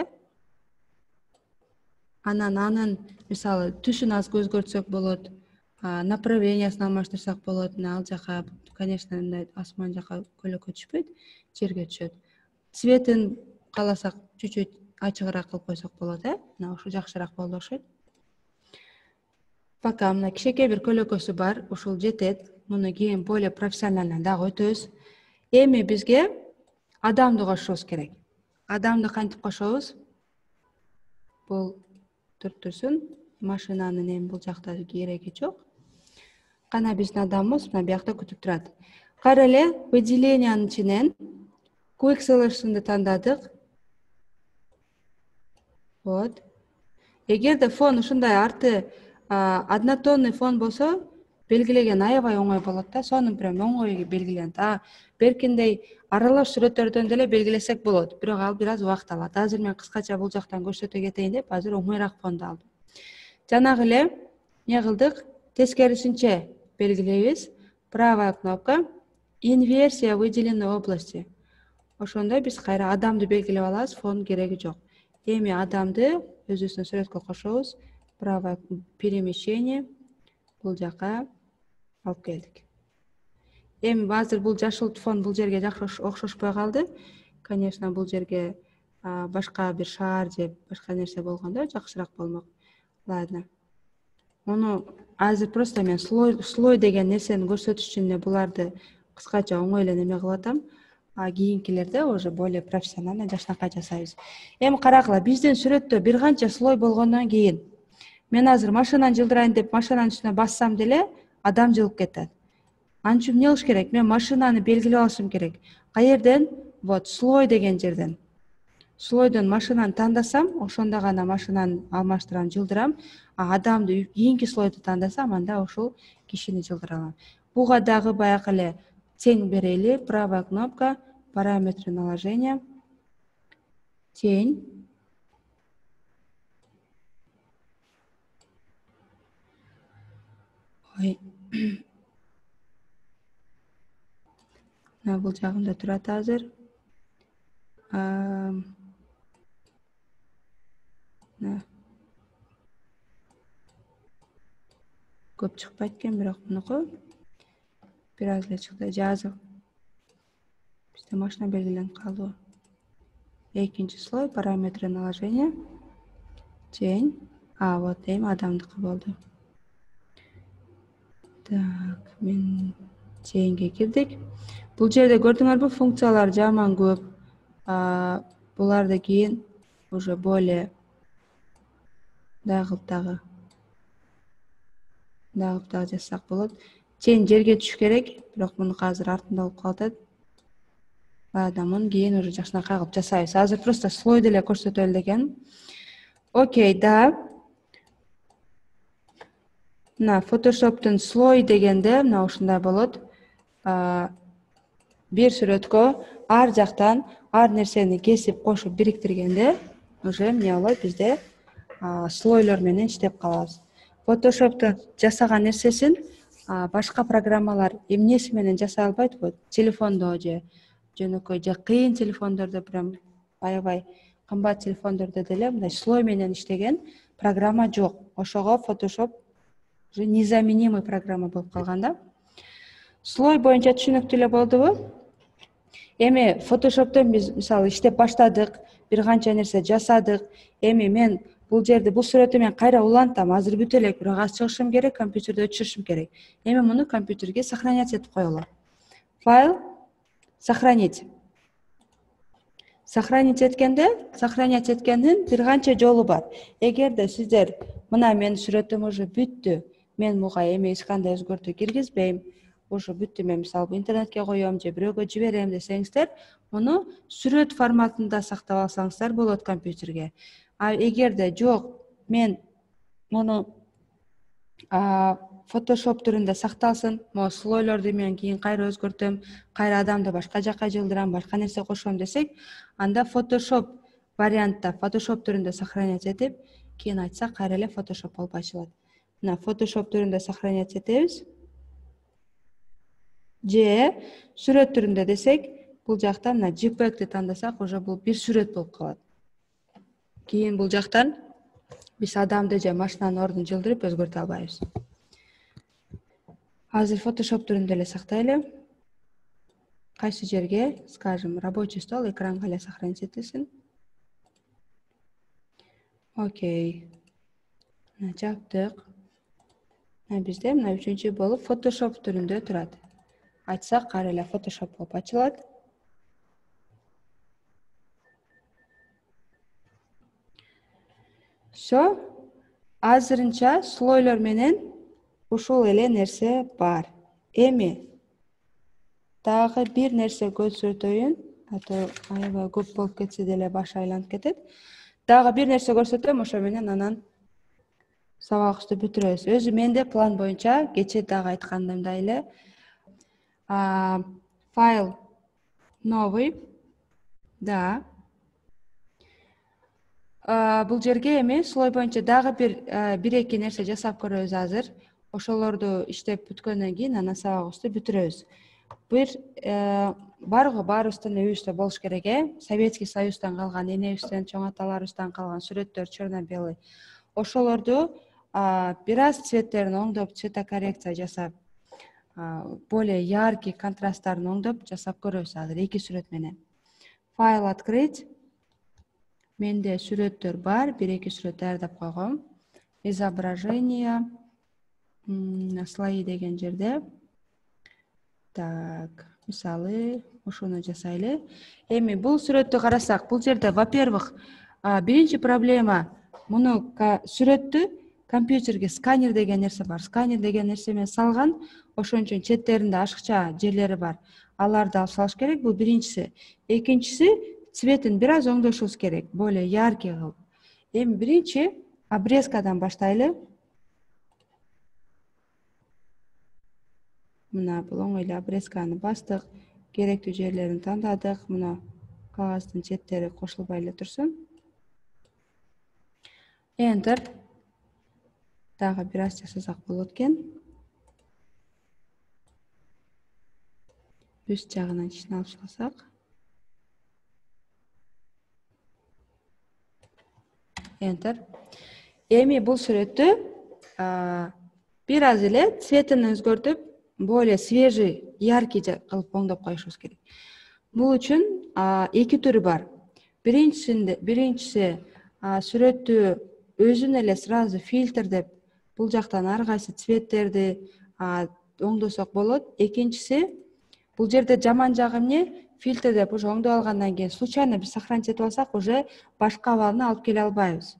Анан анын мисалы түсүн аз өзгөртсөк болот, направлениясын алмаштырсак болот. Ал жака, конечно, мындай асман жака көлөкө түшпөйт, жерге түшөт. Цветин кааласак чуть-чуть ачыгыраак кылып койсок болот, Мына ушу жакшыраак болду окшойт. Пока мына кичинекей бир көлөкөсү бар, ушул жетет. Муну кийин более профессионально дагы өтөбүз. Эми бизге адамды кошушубуз керек. Адамды кантип кошобуз? Бул түрсүн, машинанын эми бул жакта кереги жок. Кана биздин адамыбыз мына биякта күтүп турат. Кара эле выделениянын ичинен Quick Selection'ды тандадык. Вот. Эгерде фон ушундай арты однотонный фон болсо, белгилеген аябай оңой болот да, сону прям оңой белгиленет. Беркиндей аралаш сүрөттөрдөн деле белгилесек болот, бирок ал бир аз убакыт алат. Азыр мен кыскача бул жактан көрсөтө кетейин деп, азыр оңойраак фонду алдым. Жанагы эле эмне кылдык? Тескерисинче белгилейбиз. Правая кнопка инверсия выделенной области. ошондо биз кайра адамды белгилеп алабыз, фон кереги жок. Эми адамды өзүбүздүн сүрөткө кошобуз. Право перемещение бул жака алып келдик. Эми азыр бул жашыл фон бул жерге жакшы окшошпой калды. Конечно, бул жерге башка бир шаар же башка нерсе болгондо жакшыраак болмок. Ладно. Муну азыр просто мен слой деген нерсени көрсөтүш үчүн эле буларды кыскача оңой эле неме кылып атам. Кийинкилерде уже более профессионально жакшынакай жасайбыз. Эми карагыла, биздин сүрөттө бир канча слой болгондон кийин мен азыр машинаны жылдырайын деп машинанын үстүнө бассам деле адам жылып кетет. Анын үчүн эмне кылыш керек? Мен машинаны белгилеп алышым керек. Каерден? Вот слой деген жерден. Слойдон машинаны тандасам, ошондо гана машинаны алмаштырам, жылдырам. Адамды кийинки слойду тандасам, анда ошол кишини жылдыра алам. Буга дагы баягы эле тең берели. Правая кнопка, параметры наложения, тең. Ой. Бул жагында турат азыр. Көп чыкпайт экен, бирок мунуку бир аз эле чыкты. Жазык. Бизде машина белгиленип калды. Экинчи слой, параметры наложения, тең. Вот эми адамдыкы болду. Так, мен теңге кирдик. Бул жерде көрдүңөрбү, функциялар жаман көп. Буларды кийин уже более дагы жазсак болот. Тең жерге түшүш керек, бирок мунуку азыр артында болуп калат. Ладно, муну кийин уже жакшынакай кылып жасайбыз. Азыр просто слойду эле көрсөтөлү экен. Окей, да. Мына Photoshop'тун слой дегенде мына ушундай болот. Бир сүрөткө ар жактан ар нерсени кесип, кошуп, бириктиргенде уже эмне болот? Бизде слойлор менен иштеп калабыз. Photoshop'та жасаган нерсесин башка программалар эмнеси менен жасай албайт. Вот телефондо же жөнөкөй же кыйын телефондордо, прям аябай кымбат телефондордо деле мындай слой менен иштеген программа жок. Ошого Photoshop уже незаменимый программа болуп калган да. Слой боюнча түшүнүктүү эле болдубу? Эми Photoshop'тон биз мисалы иштеп баштадык, бир канча нерсе жасадык. Эми мен бул жерде бул сүрөттү мен кайра улантам, азыр бүтө элек, бирок аз чыгышым керек, компьютерде өчүрүшүм керек. Эми муну компьютерге сохранять этип коелу. Файл, сохранить. Сохранить эткендин бир канча жолу бар. Эгерде сиздер мына менин сүрөтүм уже бүттү, мен буга эми эч кандай өзгөртүү киргизбейм, уже бүттү, мен мисалы интернетке коем же бирөөгө жиберем десеңиздер, муну сүрөт форматында сактап алсаңыздар болот компьютерге. Эгерде жок, мен муну Photoshop түрүндө сакталсын, могу слойлорду мен кийин кайра өзгөртөм, кайра адамды башка жака жылдырам, башка нерсе кошом десек, анда Photoshop вариантта, Photoshop түрүндө сохранять этип, кийин айтсак кайра эле Photoshop болуп ачылат. Мына Photoshop түрүндө сохранять этебиз. Же сүрөт түрүндө десек, бул жакта мына JPEG-ди тандасак, уже бул бир сүрөт болуп калат. Кийин бул жактан биз адамды же машинанын ордун жылдырып өзгөртө албайбыз. Азыр Photoshop түрүндө эле сактайлы. Кайсы жерге, скажем, рабочий стол, экранга эле сохранить этилсин. Окей. Жаптык. Бизде мына үчүнчү болуп Photoshop түрүндө турат. Айтсак кайра эле Photoshop болуп ачылат. Всё. Азырынча слойлор менен ушул эле нерсе бар. Эми дагы бир нерсе көрсөтөйүн, ато аябай көп болуп кетсе деле баш айланып кетет. Дагы бир нерсе көрсөтөм, ошо менен анан сабагыбызды бүтүрөбүз. Өзү менде план боюнча кече дагы айткандымдай эле файл новый, да. Бул жерге эми слой боюнча дагы бир-эки нерсе жасап көрөбүз азыр. Ошолорду иштеп бүткөндөн кийин анан сабагыбызды бүтүрөбүз. Бир баарыбыздын үйүбүздө болуш керек, Советский Союздан калган, энебизден, чоң аталарыбыздан калган сүрөттөр черно-белый. Ошолорду бир аз цветтерин оңдоп, цветокоррекция жасап, более яркий контрасттарын оңдоп жасап көрөбүз азыр 2 сүрөт менен. Файл открыть. Менде сүрөттөр бар, 1-2 сүрөт даярдап койгом. Изображение, слои деген жерде. Так, мисалы, ошону жасайлы. Эми бул сүрөттү карасак, бул жерде, во-первых, биринчи проблема, муну сүрөттү компьютерге сканер деген нерсе бар. Сканер деген нерсе менен салган, ошон үчүн четтеринде ашыкча жерлери бар. Аларды алып салыш керек, бул биринчиси. Экинчиси, цветин бир аз оңдошубуз керек, более яркий кылып. Эми биринчи обрезкадан баштайлы. Мына бул оңой эле обрезканы бастык, керектүү жерлерин тандадык. Мына кагаздын четтери кошулбай эле турсун. Enter. Дагы бир аз жасасак болот экен. Үст жагынан ичине алып чыгсак. Enter. Эми бул сүрөттү бир аз эле цветин өзгөртүп, более свежий, яркий кылып оңдоп коюшубуз керек. Бул үчүн 2 түрү бар. Биринчиси сүрөттү өзүн эле сразу фильтр деп бул жактан ар кайсы цветтерди оңдосок болот. Экинчиси, бул жерде жаман жагы эмне? Фильтр деп уже оңдоп алгандан кийин случайно биз сохранить этип алсак, уже башка абалына алып келе албайбыз.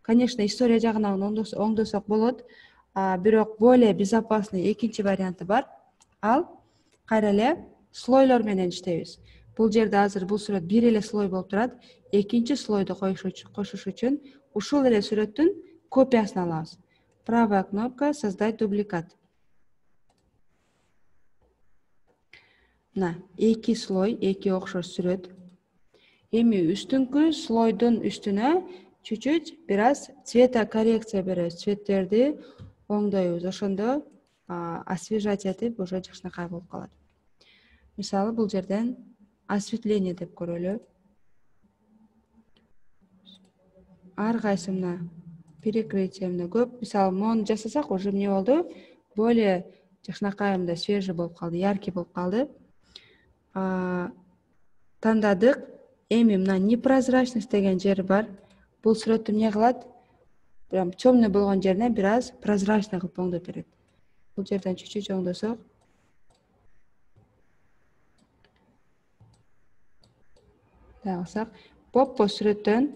Конечно, история жагынан оңдосок болот, бирок более безопасный экинчи варианты бар. Ал кайра эле слойлор менен иштейбиз. Бул жерде азыр бул сүрөт бир эле слой болуп турат. Экинчи слойду кошуш үчүн ушул эле сүрөттүн копиясын алабыз. Правая кнопка создать дубликат. Мына 2 слой, 2 окшош сүрөт. Эми үстүнкү слойдун үстүнө чуть-чуть бир аз цветокоррекция беребиз. Цветтерди оңдойбуз. Ошондо освежать этип уже жакшынакай болуп калат. Мисалы, бул жерден осветление деп көрөлү. Ар кайсы мына перекрытие мына көп. Мисалы, мону жасасак, уже эмне болду? Более жакшынакай мындай свежий болуп калды, яркий болуп калды. Тандадык. Эми мына непрозрачность деген жери бар. Бул сүрөттү эмне кылат? Прям темный болгон жерине бир аз прозрачный кылып оңдоп берет. Бул жерден чуть-чуть оңдосок. Дагысак, боп-боз сүрөттөн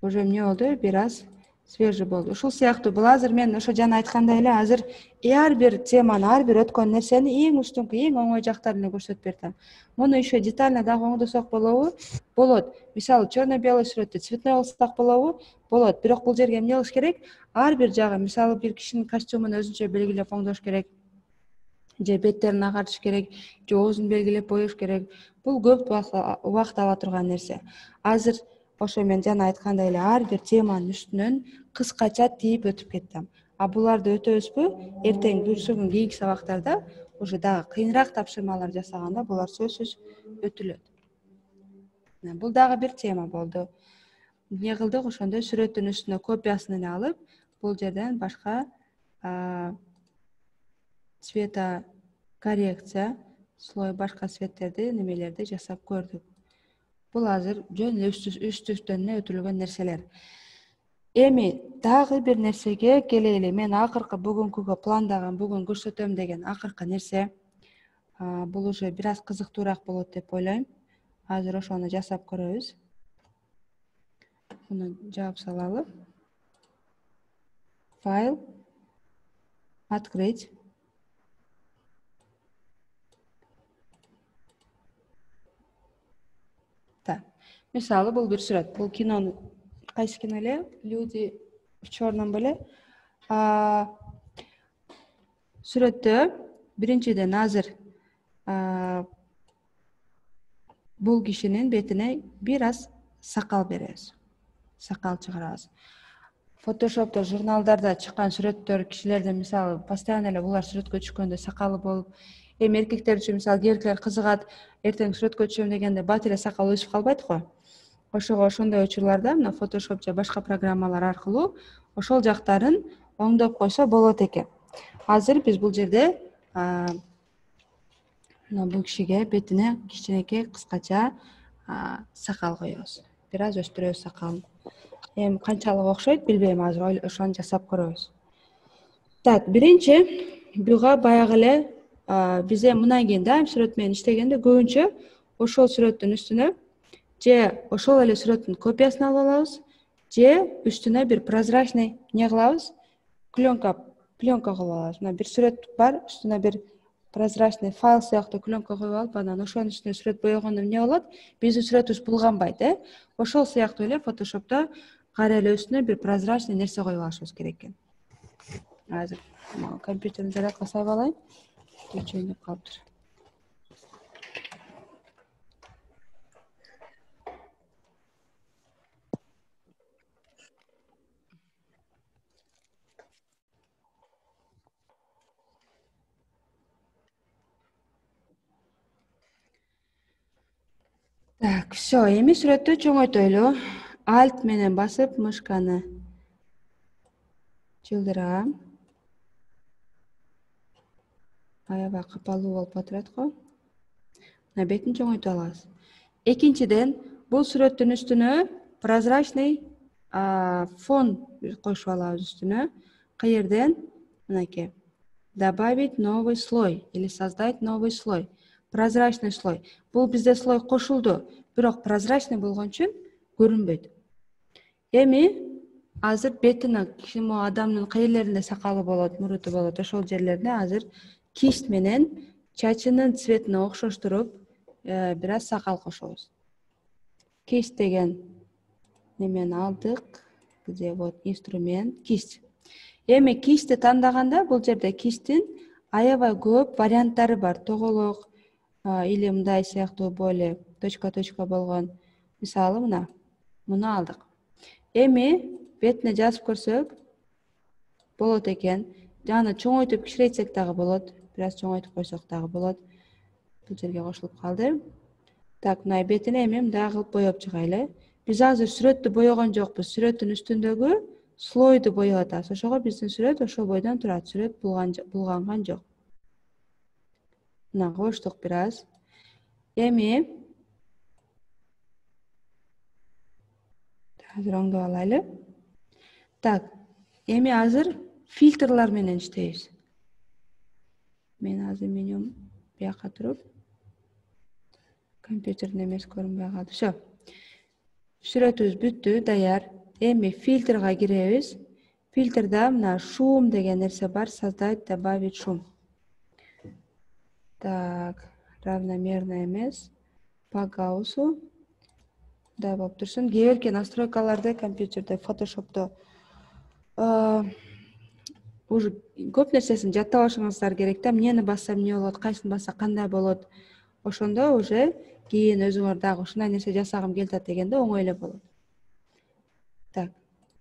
уже эмне болду? Бир аз свежий болду. Ушул сыяктуу бул азыр мен ошо жана айткандай эле азыр ар бир теманы, ар бир өткөн нерсени эң үстүнкү, эң оңой жактарын көрсөтүп бердим. Муну еще детально дагы оңдосок болобу? Болот. Мисалы, черно-белый сүрөттү цветной кылсак болобу? Болот. Бирок бул жерге эмне кылыш керек? Ар бир жагы, мисалы, бир кишинин костюмун өзүнчө белгилеп оңдош керек, же беттерин агартыш керек, же оозун белгилеп боеш керек. Бул көп убакыт ала турган нерсе. Азыр ошо мен жана айткандай эле ар бир теманын үстүнөн кыскача тийип өтүп кеттим. Буларды өтөбүзбү? Эртең бүрсүгүн кийинки сабактарда уже дагы кыйынраак тапшырмалар жасаганда булар сөзсүз өтүлөт. Бул дагы бир тема болду. Эмне кылдык? Ошондой сүрөттүн үстүнө копиясын эле алып, бул жерден башка цветокоррекция, слой башка цветтерди, немелерди жасап көрдүк. Бул азыр жөн эле үстүнөн өтүлгөн нерселер. Эми дагы бир нерсеге келели. Мен акыркы бүгүнкүгө пландаган, бүгүн көрсөтөм деген акыркы нерсе. Бул уже бир аз кызыктуураак болот деп ойлойм. Азыр ошону жасап көрөбүз. Буну жаап салалы. Файл. Открыть. Мисалы, бул бир сүрөт. Бул кинонун кайсы кино эле? Люди в черном беле. Сүрөттө биринчиден азыр бул кишинин бетине бир аз сакал беребиз. Сакал чыгарабыз. Фотошопто, журналдарда чыккан сүрөттөр кишилердин, мисалы, постоянно эле булар сүрөткө түшкөндө сакалы болуп, Эми эркектер үчүн мисалы кээ бирлер кызыгат, эртең сүрөткө түшөм дегенде бат эле сакал өсүп калбайт го. Ошого ошондой учурларда мына Photoshop же башка программалар аркылуу ошол жактарын оңдоп койсо болот экен. Азыр биз бул жерде мына бул кишиге бетине кичинекей кыскача сакал коебуз. Бир аз өстүрөбүз сакалын. Эми канчалык окшойт билбейм, азыр ошону жасап көрөбүз. Так, биринчи буга баягы эле биз мындан кийин дайым сүрөт менен иштегенде көбүнчө ошол сүрөттүн үстүнө же ошол эле сүрөттүн копиясын алып алабыз, же үстүнө бир прозрачный эмне кылабыз, пленка кылып алабыз. Мына бир сүрөт бар, үстүнө бир прозрачный файл сыяктуу пленка коюп алып, анан ошонун үстүнө сүрөт боёгондо эмне болот? Биздин сүрөтүбүз булганбайт, Ошол сыяктуу эле Photoshop'та кайра эле үстүнө бир прозрачный нерсе коюп алышыбыз керек экен. Азыр компьютерди зарядка салып алайын. Өчүрүп калыптыр. Так, все, эми сүрөттү чоңойтойлу. Alt менен басып мышканы жылдырам. Аябай капалуу болуп отурат го. Мына бетин чоңойтуп алабыз. Экинчиден, бул сүрөттүн үстүнө прозрачный фон кошуп алабыз үстүнө. Каерден? Мынакей. Добавить новый слой или создать новый слой. Прозрачный слой. Бул бизде слой кошулду, бирок прозрачный болгон үчүн көрүнбөйт. Эми азыр бетине ким адамдын каерлеринде сакалы болот, муруту болот, ошол жерлерде азыр кисть менен чачынын цветине окшоштуруп бир аз сакал кошобуз. Кисть деген немени алдык. Где вот инструмент кисть. Эми кистти тандаганда бул жерде кисттин аябай көп варианттары бар. Тоголок или мындай сыяктуу более точка болгон. Мисалы мына муну алдык. Эми бетине жазып көрсөк болот экен. Жана чоңойтуп кичирейтсек дагы болот. Бир аз чоңойтуп койсок дагы болот. Бул жерге кошулуп калды. Так, мына бетине эми мындай кылып боеп чыгайлы. Биз азыр сүрөттү боёгон жокпуз. Сүрөттүн үстүндөгү слойду боеп атабыз. Ошого биздин сүрөт ошол бойдон турат. Сүрөт булганган жок. Мына коштук бир аз. Эми азыр оңдоп алайлы. Так, эми азыр фильтрлар менен иштейбиз. Мен азыр менюм бияка туруп компьютердин эмеси көрүнбөй калды. Всё. Сүрөтүбүз бүттү, даяр. Эми фильтрга киребиз. Фильтрда мына шум деген нерсе бар. Создать, добавить шум. Так, равномерно эмес. По гауссу. Да, болуп турсун. Кээ бирки настройкаларды компьютерде, Photoshop'то уже көп нерсесин жаттап алышыңыздар керек да. Эмнени бассам эмне болот, кайсын басса кандай болот. Ошондо уже кийин өзүңөр дагы ушундай нерсе жасагым келет дегенде оңой эле болот. Так,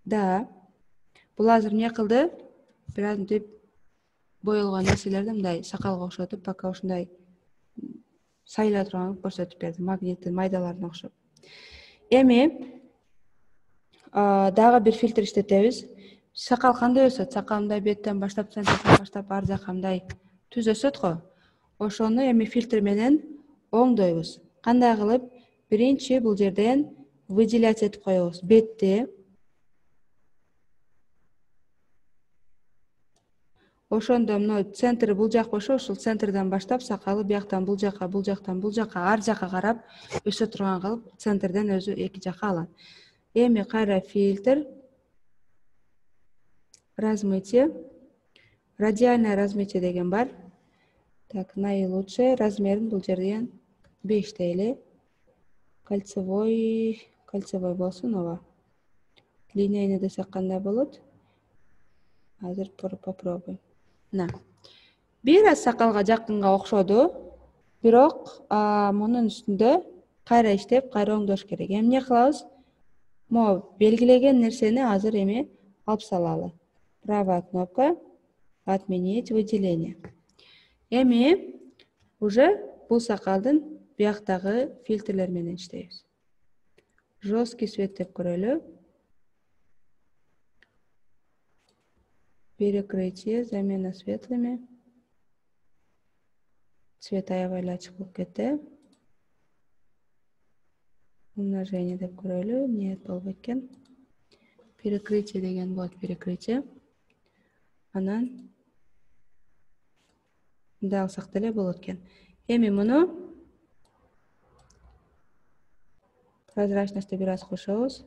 да. Бул азыр эмне кылды? Бир аз мынтип боелгон нерселерди мындай сакалга окшотуп, пока ушундай сайыла турган көрсөтүп берди, магниттин майдаларына окшоп. Эми дагы бир фильтр иштетебиз. Сакал кандай өсөт? Сакал мындай беттен баштап, центрден баштап ар жака мындай түз өсөт го. Ошону эми фильтр менен оңдойбуз. Кандай кылып? Биринчи бул жерден выделять этип коебуз. Бетти. Ошондо мына центр бул жак болсо, ушул центрден баштап сакалы бияктан бул жака, бул жактан бул жака, ар жака карап өсө турган кылып центрден өзү эки жака алат. Эми кайра фильтр, размытие, радиальное размытие деген бар. Так, наилучшее размерин бул жерден 5 дейли. Кольцевой болсун ооба. Линейный десек кандай болот? Азыр попробуй. Мына. Бир аз сакалга жакынга окшоду, бирок мунун үстүндө кайра иштеп, кайра оңдош керек. Эмне кылабыз? Могу белгилеген нерсени азыр эми алып салалы. Правая кнопка, отменить выделение. Эми уже бул сакалдын бияктагы фильтрлер менен иштейбиз. Жесткий свет деп көрөлү. Перекрытие, замена светлыми. Цвет аябай эле ачык болуп кетти. Умножение деп көрөлү. Нет болбойт экен. Перекрытие деген болот, перекрытие. Анан мындай алсак деле болот экен. Эми муну прозрачностьты бир аз кошобуз.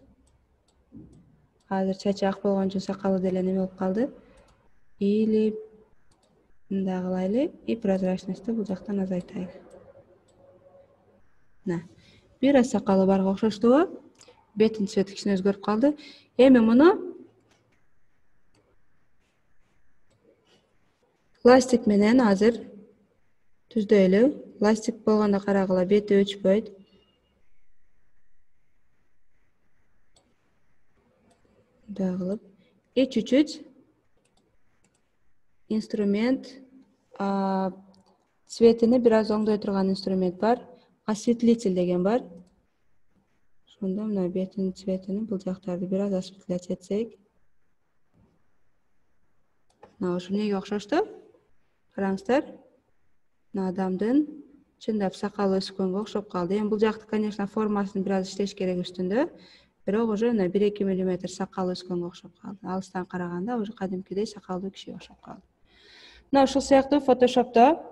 Азыр чачы ак болгон үчүн сакалы деле неме болуп калды. Или мындай кылайлы и прозрачностьты бул жактан азайтайлы. Бир аз сакалы барга окшоштубу? Бетин цвети кичине өзгөрүп калды. Эми муну ластик менен азыр түздөйлү. Ластик болгондо карагыла, бети өчпөйт. Мындай кылып, и чуть-чуть инструмент, цветини бир аз оңдой турган инструмент бар. Осветлитель деген бар. Ошондо мына бетинин цветини бул жактарды бир аз осветлять этсек. Мына ушу эмнеге окшошту? Караңыздар. Мына адамдын чындап сакалы өскөнгө окшоп калды. Эми бул жакты, конечно, формасын бир аз иштеш керек үстүндө. Бирок уже 1-2 мм сакалы өскөнгө окшоп калды. Алыстан караганда уже кадимкидей сакалдуу кишиге окшоп калды. Мына ушул сыяктуу Photoshop'то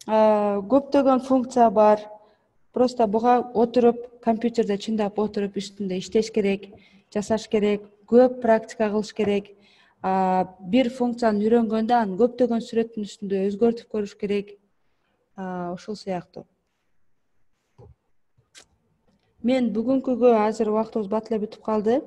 көптөгөн функция бар. Просто буга отуруп, компьютерде чындап отуруп үстүндө иштеш керек, жасаш керек, көп практика кылыш керек. Бир функцияны үйрөнгөндө анын көптөгөн сүрөттүн үстүндө өзгөртүп көрүш керек. Ушул сыяктуу. Мен бүгүнкүгө азыр убактыбыз бат эле бүтүп калды.